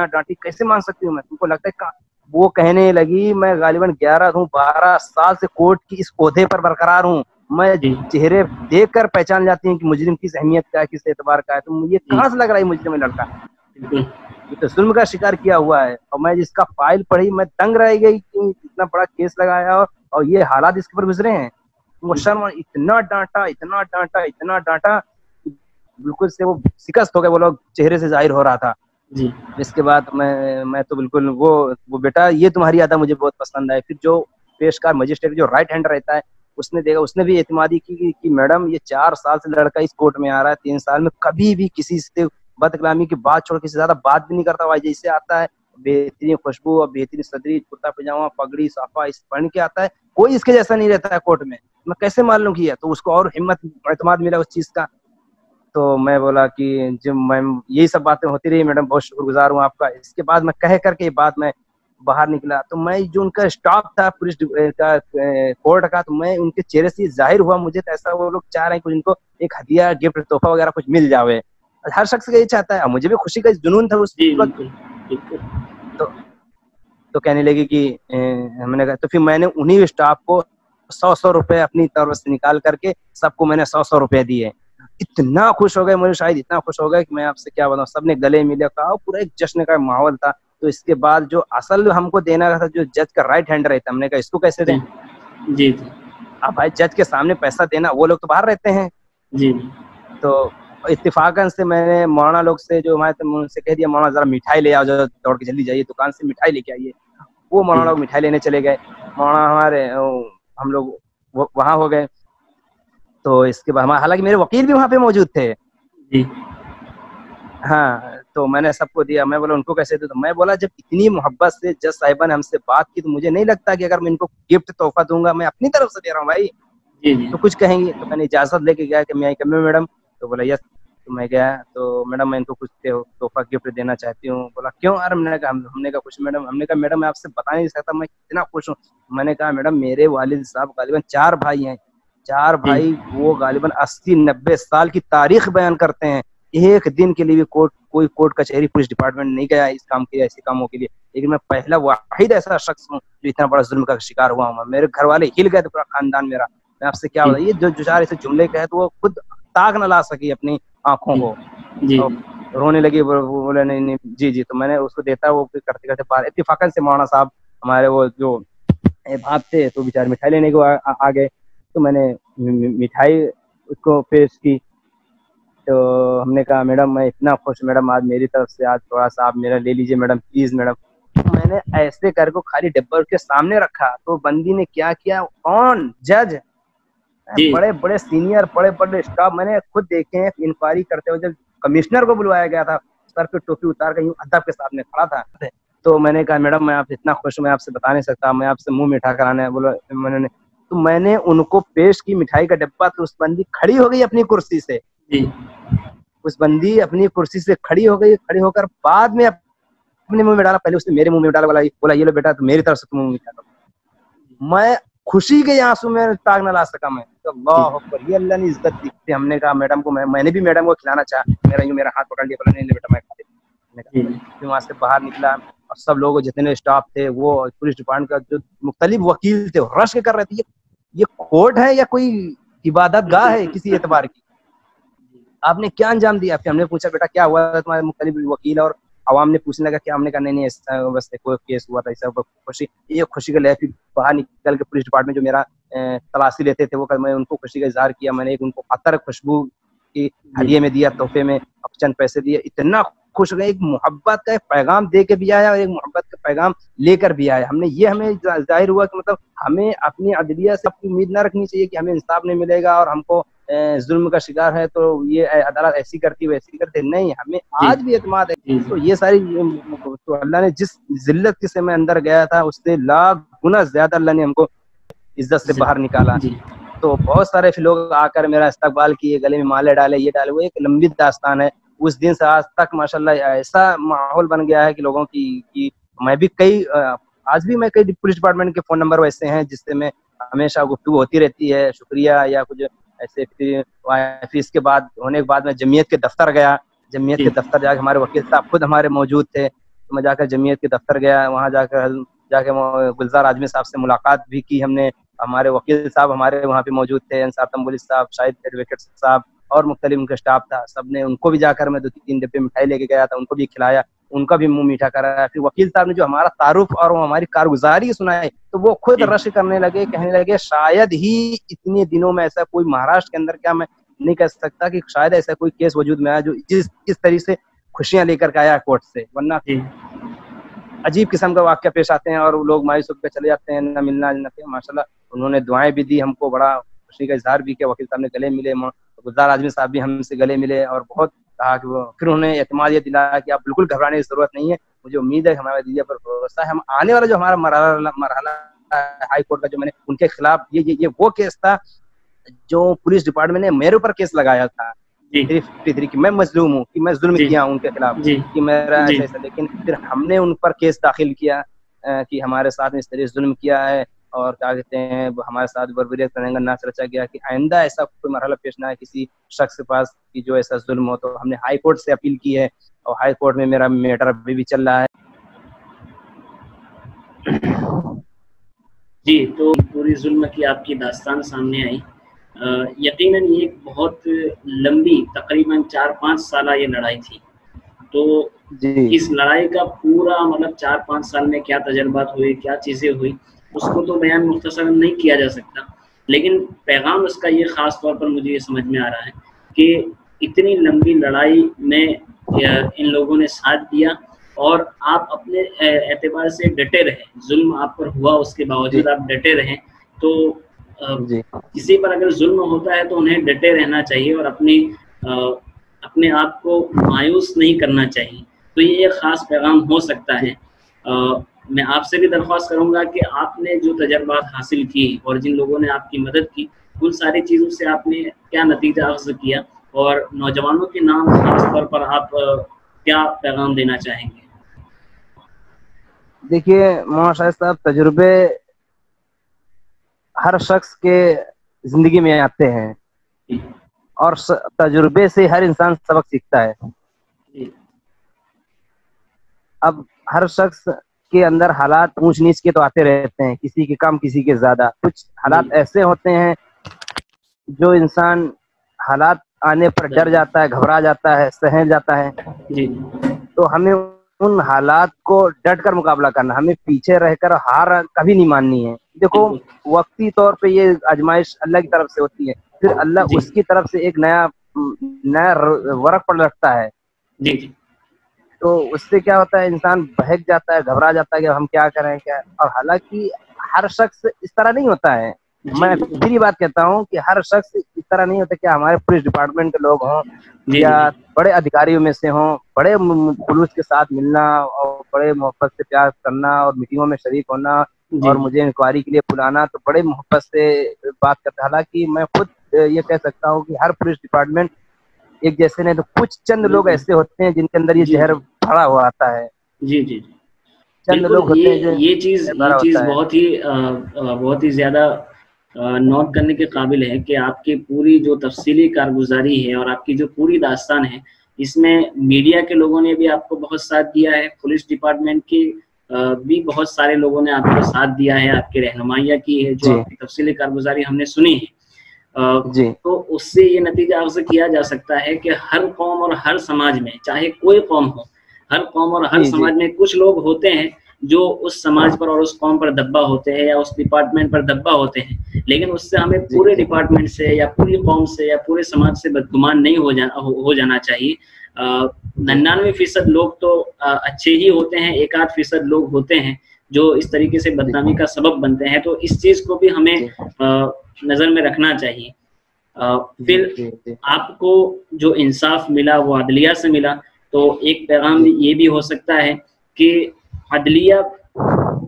ڈانٹی، کیسے مان سکتی ہوں میں؟ تم کو لگتا ہے وہ کہنے لگی میں غالباً 12 سال سے کورٹ کی اس عہدے پر برقرار ہوں، میں چہرے دیکھ کر پہچان جاتی ہوں کہ مجرم کس اہمیت کا ہے، کس اعتبار کا ہے. تو یہ کہاں سے لگ رہا ہے مجرم ہے لڑکا؟ یہ تو ظلم کا شکار کیا ہوا ہے. اور میں جس کا فائل پڑھی میں دنگ رہ گئی کہ اتنا بڑا کیس لگایا اور یہ حالات اس کے پر گزرے ہیں. مشرم اتنا ڈانٹا بالکل سے وہ شکست ہو گئے، وہ لوگ چہرے سے ظاہر ہو رہا تھا. اس کے بعد میں تو بالکل وہ بیٹا یہ تمہاری ادا مجھے بہت پسند ہے. پھر جو پیشکار مجسٹریٹ جو رائٹ ہینڈ رہتا ہے اس نے دیکھا، اس نے بھی اعتمادی کی کہ میڈم یہ 4 سال سے لڑکا اس کورٹ میں آ رہا ہے، 3 سال میں کبھی بھی کسی سے بد کلامی کی بات چھوڑ کے زیادہ بات بھی نہیں کرتا. وہ جیسے آتا ہے بہترین خوشبو اور بہترین صدری، کرتا پاجامہ، پگڑی، صافہ اس پہن کے آتا ہے، کوئی اس کے جیسا نہیں رہتا ہے کورٹ میں. میں کیسے مان لوں کیا؟ تو اس کو اور ہمت اعتماد ملا اس چیز کا. تو میں بولا کہ جب میم یہی سب باتیں ہوتی رہی میڈم، بہت شکر گزار ہوں آپ کا. اس کے بعد میں کہہ کر کے یہ بات میں باہر نکلا تو میں جو ان کا اسٹاف تھا پولیس کا کورٹ کا، تو میں ان کے چہرے سے ظاہر ہوا مجھے تو ایسا وہ لوگ چاہ رہے ہیں کہ ان کو ایک ہدیہ، گفٹ، تحفہ وغیرہ کچھ مل جاوے. ہر شخص یہی چاہتا ہے، مجھے بھی خوشی کا جنون تھا اس وقت. تو کہنے لگی کہ ہم نے کہا، تو پھر میں نے انہی اسٹاف کو 100 روپے اپنی طرف سے نکال کر کے سب کو میں نے 100 روپے دیے. اتنا خوش ہو گئے مجھے، شاید اتنا خوش ہو گئے کہ میں آپ سے کیا بتاؤں. سب نے گلے ملے، کہا پورا ایک جشن کا ماحول تھا. تو اس کے بعد جو اصل ہم کو دینا تھا، جو جج کا رائٹ ہینڈ رہتا، ہم نے کہا اس کو کیسے دیں؟ اب بھائی جج کے سامنے پیسہ دینا، وہ لوگ تو باہر رہتے ہیں. تو اتفاقاً سے میں نے مولانا لوگ سے جو ہمارے تھے ان سے کہہ دیا مولانا ذرا مٹھائی لے آؤ، دوڑ کے جلدی جائیے دکان سے مٹھائی لے کے آئیے. وہ مولانا لوگ مٹھائی لینے چلے گئے. مولانا ہمارے ہم لوگ وہاں ہو گئے. تو اس کے بعد حالانکہ میرے وکیل بھی وہاں پہ موجود تھے. ہاں تو میں نے سب کو دیا. میں بولا ان کو کیسے دوں؟ تو میں بولا جب اتنی محبت سے جج صاحبہ نے ہم سے بات کی تو مجھے نہیں لگتا کہ اگر میں ان کو گفٹ تحفہ دوں گا، میں اپنی طرف سے دے رہا ہوں بھائی، تو کچھ کہیں گے. تو میں نے اجازت لے کے گیا کہ میں میڈم. تو بولا یس. تو میں گیا تو میڈم میں ان کو کچھ تحفہ گفٹ دینا چاہتی ہوں. بولا کیوں؟ ارے میں نے کہا ہم نے کہا کچھ میڈم. ہم نے کہا میڈم میں آپ سے بتا نہیں سکتا میں کتنا خوش ہوں. میں نے کہا میڈم میرے والد صاحب غالباً 4 بھائی ہیں، 4 بھائی وہ غالباً 80-90 سال کی تاریخ بیان کرتے ہیں. ایک دن کے لیے بھی کوئی کورٹ کچہری پولیس ڈپارٹمنٹ نہیں گیا اس کام کے، ایسے کاموں کے لیے. لیکن میں پہلا واحد ایسا شخص ہوں جو اتنا بڑا ظلم کا شکار ہوا ہوں. میرے گھر والے ہل گئے تھے، پورا خاندان میرا. میں آپ سے کیا بتاؤں، یہ جو 4 ایسے جملے کہے تو وہ خود تاک نہ لا سکی اپنی آنکھوں کو. رونے لگی، بولے نہیں جی. تو میں نے اس کو دیتا، وہ کرتے کرتے باہر اتفاقاً سے مولانا صاحب ہمارے وہ جو بھاپ تھے تو بیچارے مٹھائی لینے کو آ گئے. تو میں نے مٹھائی اس کو پیش کی. تو ہم نے کہا میڈم میں اتنا خوش، میڈم آج میری طرف سے آج تھوڑا سا آپ میرا لے لیجیے میڈم پلیز میڈم. میں نے ایسے کر کو خالی ڈبہ اس کے سامنے رکھا تو بندی نے کیا کیا، کون جج، بڑے بڑے سینئر، بڑے بڑے اسٹاف میں نے خود دیکھے ہیں. انکوائری کرتے ہوئے جب کمشنر کو بلوایا گیا تھا، سر پہ ٹوپی اتار کر ادب کے سامنے کھڑا تھا. تو میں نے کہا میڈم میں آپ اتنا خوش ہوں، میں آپ سے بتا نہیں سکتا، میں آپ سے منہ میٹھا کرانا. بولو تو میں نے ان کو پیش کی مٹھائی کا ڈبہ. تو اس بندی کھڑی ہو گئی اپنی کرسی سے. اس بندی اپنی کرسی سے کھڑی ہو گئی، کھڑی ہو کر بعد میں اپنے منہ میں ڈالا. پہلے اس نے میرے منہ میں ڈالا، بولا یہ لو بیٹا تو میری طرف سے تم منہ میں ڈالو. میں خوشی کے آنسو میں تاگ نہ لا سکا. میں اللہ اکبر، یہ اللہ نے عزت دی. ہم نے کہا میڈم کو، میں نے بھی میڈم کو کھلانا چاہا. میرا ہاتھ پکڑ لیا، بولا نہیں بیٹا میں کھا لیتا. پھر وہاں سے باہر نکلا اور سب لوگ جتنے اسٹاف تھے، وہ پولیس ڈپارٹمنٹ کا جو مختلف وکیل تھے رش کے کر رہے تھے یہ کورٹ ہے یا کوئی عبادت گاہ ہے کسی اعتبار کی، آپ نے کیا انجام دیا. پھر ہم نے پوچھا بیٹا کیا ہوا تمہارے؟ مختلف وکیل اور عوام نے پوچھنے لگا کہ ہم نے کہا نہیں ایسا بس کوئی کیس ہوا تھا ایسا. خوشی، یہ خوشی کا لہر. باہر نکل کے پولیس ڈپارٹمنٹ جو میرا تلاشی لیتے تھے وہ میں ان کو خوشی کا اظہار کیا. میں نے ان کو عطر خوشبو کی ہدیے میں دیا، تحفے میں چند پیسے دیے. اتنا خوش ہو گئے, ایک محبت کا ایک پیغام دے کے بھی آیا اور ایک محبت کا پیغام لے کر بھی آیا. ہمیں ظاہر ہوا کہ مطلب ہمیں اپنی عدلیہ سے اپنی امید نہ رکھنی چاہیے کہ ہمیں انصاف نہیں ملے گا اور ہم کو ظلم کا شکار ہے تو یہ عدالت ایسی کرتی ویسی کرتے. نہیں, ہمیں آج بھی اعتماد ہے. تو یہ ساری تو اللہ نے جس ذلت سے میں اندر گیا تھا اس سے لاکھ گنا زیادہ اللہ نے ہم کو عزت سے باہر نکالا. تو بہت سارے لوگ آ کر میرا استقبال کیے, گلے میں مالے ڈالے, یہ ڈالے. وہ ایک لمبی داستان ہے. اس دن سے آج تک ماشاءاللہ ایسا ماحول بن گیا ہے کہ لوگوں کی میں بھی آج بھی میں کئی پولیس ڈپارٹمنٹ کے فون نمبر ایسے ہیں جس سے میں ہمیشہ گفتگو ہوتی رہتی ہے, شکریہ یا کچھ ایسے. پھر اس کے بعد ہونے کے بعد میں جمعیت کے دفتر گیا. جمعیت کے دفتر جا کے ہمارے وکیل صاحب خود ہمارے موجود تھے, تو میں جا کر جمعیت کے دفتر گیا. وہاں جا کے گلزار اعظمی صاحب سے ملاقات بھی کی ہم نے. ہمارے وکیل صاحب ہمارے وہاں پہ موجود تھے, انصاف تنبولی صاحب, شاہد ایڈوکیٹ صاحب اور مختلف ان کا اسٹاف تھا. سب نے ان کو بھی جا کر میں 2-3 ڈبے مٹھائی لے کے گیا تھا, ان کو بھی کھلایا, ان کا بھی منہ میٹھا کرایا. پھر وکیل صاحب نے جو ہمارا تعارف اور ہماری کارگزاری سنائی تو وہ خود رشک کرنے لگے, کہنے لگے شاید ہی اتنے دنوں میں ایسا کوئی مہاراشٹر کے اندر, کیا میں نہیں کہہ سکتا کہ شاید ایسا کوئی کیس وجود میں آیا جو اس طریقے سے خوشیاں لے کر کے آیا کورٹ سے. ورنہ عجیب قسم کا واقعہ پیش آتے ہیں اور لوگ مایوس ہو کے چلے جاتے ہیں, نہ ملنا نہ. ماشاءاللہ انہوں نے دعائیں بھی دی ہم کو, بڑا خوشی کا اظہار بھی کیا. وکیل صاحب نے گلے ملے, گلزار اعظمی صاحب بھی ہم سے گلے ملے اور بہت کہا کہ پھر انہوں نے اعتماد یہ دلایا کہ آپ بالکل گھبرانے کی ضرورت نہیں ہے, مجھے امید ہے ہمارے عدلیہ پر بھروسہ ہے. ہم آنے والا جو ہمارا مرحلہ ہائی کورٹ کا, جو میں نے ان کے خلاف یہ وہ کیس تھا جو پولیس ڈپارٹمنٹ نے میرے اوپر کیس لگایا تھا 353 کہ میں مظلوم ہوں, کہ میں ظلم کیا ہوں ان کے خلاف, کہ میرا ایسا. لیکن پھر ہم نے ان پر کیس داخل کیا کہ ہمارے ساتھ اس طرح ظلم کیا ہے اور کیا کہتے ہیں ہمارے ساتھ بربریت کرنے کا ناچ رچا گیا, کہ آئندہ ایسا کوئی مرحلہ پیش نہ ہے کسی شخص کے پاس کہ جو ایسا ظلم ہو. تو ہم نے ہائی کورٹ سے اپیل کی ہے اور ہائی کورٹ میں میرا میٹر ابھی بھی چل رہا ہے. جی, تو پوری ظلم کی آپ کی داستان سامنے آئی. یقیناً یہ ایک بہت لمبی تقریباً 4-5 سالہ یہ لڑائی تھی. تو اس لڑائی کا پورا مطلب 4-5 سال میں کیا تجربات ہوئے, کیا چیزیں ہوئی, اس کو تو بیان مختصر نہیں کیا جا سکتا. لیکن پیغام اس کا یہ خاص طور پر مجھے یہ سمجھ میں آ رہا ہے کہ اتنی لمبی لڑائی میں ان لوگوں نے ساتھ دیا اور آپ اپنے اعتبار سے ڈٹے رہے. ظلم آپ پر ہوا, اس کے باوجود آپ ڈٹے رہیں. تو کسی پر اگر ظلم ہوتا ہے تو انہیں ڈٹے رہنا چاہیے اور اپنے آپ کو مایوس نہیں کرنا چاہیے. تو یہ ایک خاص پیغام ہو سکتا ہے. میں آپ سے بھی درخواست کروں گا کہ آپ نے جو تجربات حاصل کی اور جن لوگوں نے آپ کی مدد کی, ان ساری چیزوں سے آپ نے کیا نتیجہ اخذ کیا اور نوجوانوں کے نام خاص طور پر آپ کیا پیغام دینا چاہیں گے؟ دیکھیے مولانا شاہد صاحب, تجربے ہر شخص کے زندگی میں آتے ہیں اور تجربے سے ہر انسان سبق سیکھتا ہے. اب ہر شخص کے اندر حالات اونچ نیچ کے تو آتے رہتے ہیں, کسی کے کم کسی کے زیادہ. کچھ حالات ایسے ہوتے ہیں جو انسان حالات آنے پر ڈر جاتا ہے, گھبرا جاتا ہے, سہم جاتا ہے. تو ہمیں ان حالات کو ڈٹ کر مقابلہ کرنا, ہمیں پیچھے رہ کر ہار کبھی نہیں ماننی ہے. دیکھو وقتی طور پہ یہ آزمائش اللہ کی طرف سے ہوتی ہے, پھر اللہ اس کی طرف سے ایک نیا ورق پر رکھتا ہے. تو اس سے کیا ہوتا ہے, انسان بہک جاتا ہے, گھبرا جاتا ہے کہ ہم کیا کریں کیا. اور حالانکہ ہر شخص اس طرح نہیں ہوتا ہے. میں پھر یہ بات کہتا ہوں کہ ہر شخص اس طرح نہیں ہوتا کہ ہمارے پولیس ڈپارٹمنٹ کے لوگ ہوں یا بڑے ادھیکاریوں میں سے ہوں, بڑے خلوص کے ساتھ ملنا اور بڑے محبت سے پیار کرنا اور میٹنگوں میں شریک ہونا اور مجھے انکوائری کے لیے بلانا, تو بڑے محبت سے بات کرتا. حالانکہ میں خود یہ کہہ سکتا ہوں کہ ہر پولیس ڈپارٹمنٹ ایک جیسے نہیں, تو کچھ چند لوگ ایسے ہوتے ہیں جن کے اندر یہ زہر بھرا ہوا آتا ہے. چند لوگ ہوتے ہیں یہ چیز بہت ہی زیادہ نوٹ کرنے کے قابل ہے کہ آپ کی پوری جو تفصیلی کارگزاری ہے اور آپ کی جو پوری داستان ہے, اس میں میڈیا کے لوگوں نے بھی آپ کو بہت ساتھ دیا ہے, پولیس ڈپارٹمنٹ کے بھی بہت سارے لوگوں نے آپ کو ساتھ دیا ہے, آپ کی رہنمائیاں کی ہے, جو آپ کی تفصیلی کارگزاری ہم نے سنی ہے. تو اس سے یہ نتیجہ اخذ کیا جا سکتا ہے کہ ہر قوم اور ہر سماج میں, چاہے کوئی قوم ہو, ہر قوم اور ہر سماج میں کچھ لوگ ہوتے ہیں جو اس سماج پر اور اس قوم پر دبا ہوتے ہیں یا اس ڈپارٹمنٹ پر دبا ہوتے ہیں، لیکن اس سے ہمیں پورے ڈپارٹمنٹ سے یا پوری قوم سے یا پورے سماج سے بدگمان نہیں ہو جانا چاہیے۔ 99% لوگ تو اچھے ہی ہوتے ہیں، 1-8% لوگ ہوتے ہیں جو اس طریقے سے بدنامی کا سبب بنتے ہیں، تو اس چیز کو بھی ہمیں نظر میں رکھنا چاہیے۔ پھر آپ کو جو انصاف ملا وہ عدلیہ سے ملا، تو ایک پیغام یہ بھی ہو سکتا ہے کہ عدلیہ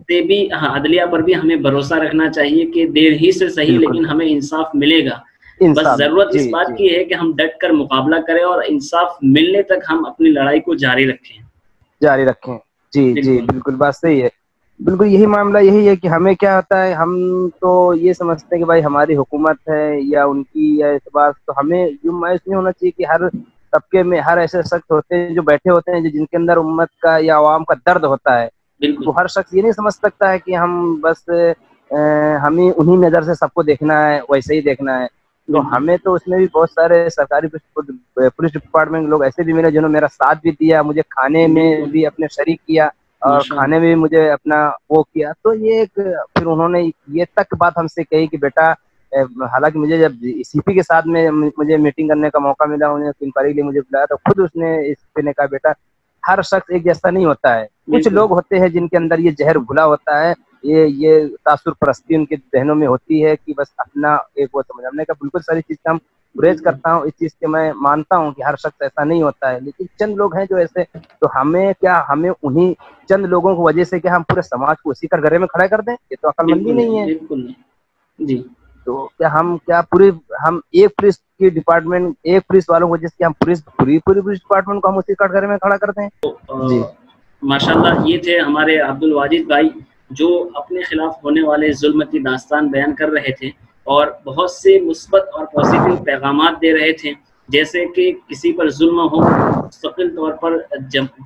سے بھی، عدلیہ پر بھی ہمیں بھروسہ رکھنا چاہیے کہ دیر ہی سے صحیح لیکن ہمیں انصاف ملے گا۔ بس ضرورت اس بات کی ہے کہ ہم ڈٹ کر مقابلہ کریں اور انصاف ملنے تک ہم اپنی لڑائی کو جاری رکھیں۔ جی بالکل بات صحیح ہے، بالکل یہی معاملہ یہی ہے کہ ہمیں کیا ہوتا ہے، ہم تو یہ سمجھتے ہیں کہ بھائی ہماری حکومت ہے یا ان کی یا اعتبار، تو ہمیں یہ مایوس نہیں ہونا چاہیے کہ ہر طبقے میں ہر ایسے شخص ہوتے ہیں جو بیٹھے ہوتے ہیں جن کے اندر امت کا یا عوام کا درد ہوتا ہے، تو ہر شخص یہ نہیں سمجھ سکتا ہے کہ ہم بس ہمیں انہی نظر سے سب کو دیکھنا ہے، ویسے ہی دیکھنا ہے۔ تو ہمیں تو اس میں بھی بہت سارے سرکاری پولیس ڈپارٹمنٹ لوگ ایسے بھی ملے جنہوں نے میرا ساتھ بھی دیا، مجھے کھانے میں بھی اپنے شریک کیا اور کھانے میں بھی مجھے اپنا وہ کیا۔ تو یہ ایک پھر انہوں نے یہ تک بات ہم سے کہی کہ بیٹا، حالانکہ مجھے جب سی پی کے ساتھ میں مجھے میٹنگ کرنے کا موقع ملا، انہیں انکوائری کے لیے مجھے بلایا، تو خود اس نے اس پہ نے کہا بیٹا ہر شخص ایک جیسا نہیں ہوتا ہے، کچھ لوگ ہوتے ہیں جن کے اندر یہ زہر گھلا ہوتا ہے، یہ تاثر پرستی ان کے ذہنوں میں ہوتی ہے کہ بس اپنا ایک وہ سمجھ۔ ہم نے کہا بالکل ساری چیز کا ہم گریز کرتا ہوں، اس چیز کے میں مانتا ہوں کہ ہر شخص ایسا نہیں ہوتا ہے، لیکن چند لوگ ہیں جو ایسے، تو ہمیں کیا، ہمیں انہی چند لوگوں کی وجہ سے کیا ہم پورے سماج کو اسی کر گھرے میں کھڑا کر دیں؟ یہ تو عقل مندی نہیں ہے۔ بالکل جی، تو کیا ہم ہم ایک پولیس کی ڈپارٹمنٹ، ایک پولیس والوں کو جس کی ہم پوری پولیس ڈپارٹمنٹ کو ہم اسی کٹ گھرے میں کھڑا کرتے ہیں؟ جی ماشاءاللہ یہ تھے ہمارے عبدالواجد بھائی جو اپنے خلاف ہونے والے ظلم کی داستان بیان کر رہے تھے اور بہت سے مثبت اور پازیٹیو پیغامات دے رہے تھے، جیسے کہ کسی پر ظلم ہو مستقل طور پر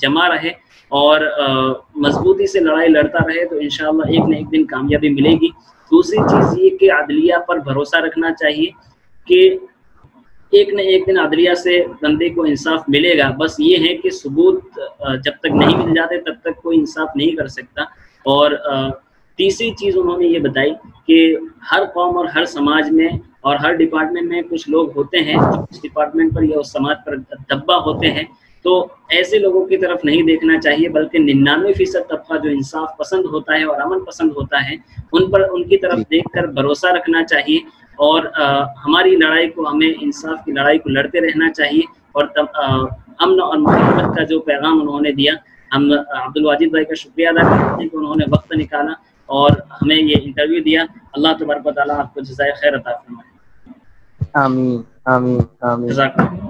جمع رہے اور مضبوطی سے لڑائی لڑتا رہے تو انشاءاللہ ایک نہ ایک دن کامیابی ملے گی۔ دوسری چیز یہ کہ عدلیہ پر بھروسہ رکھنا چاہیے کہ ایک نہ ایک دن عدلیہ سے بندے کو انصاف ملے گا، بس یہ ہے کہ ثبوت جب تک نہیں مل جاتے تب تک کوئی انصاف نہیں کر سکتا۔ اور تیسری چیز انہوں نے یہ بتائی کہ ہر قوم اور ہر سماج میں اور ہر ڈپارٹمنٹ میں کچھ لوگ ہوتے ہیں جو اس ڈپارٹمنٹ پر یا اس سماج پر دبا ہوتے ہیں، تو ایسے لوگوں کی طرف نہیں دیکھنا چاہیے، بلکہ 99% طبقہ جو انصاف پسند ہوتا ہے اور امن پسند ہوتا ہے ان کی طرف دیکھ کر بھروسہ رکھنا چاہیے، اور ہماری لڑائی کو، ہمیں انصاف کی لڑائی کو لڑتے رہنا چاہیے۔ اور امن اور محبت کا جو پیغام انہوں نے دیا، ہم عبدالواجد بھائی کا شکریہ ادا کرتے ہیں کہ انہوں نے وقت نکالا اور ہمیں یہ انٹرویو دیا۔ اللہ تبارک و تعالیٰ آپ کو جزائے خیر عطا فرمائے۔ آمین آمین آمین۔ جزاک اللہ۔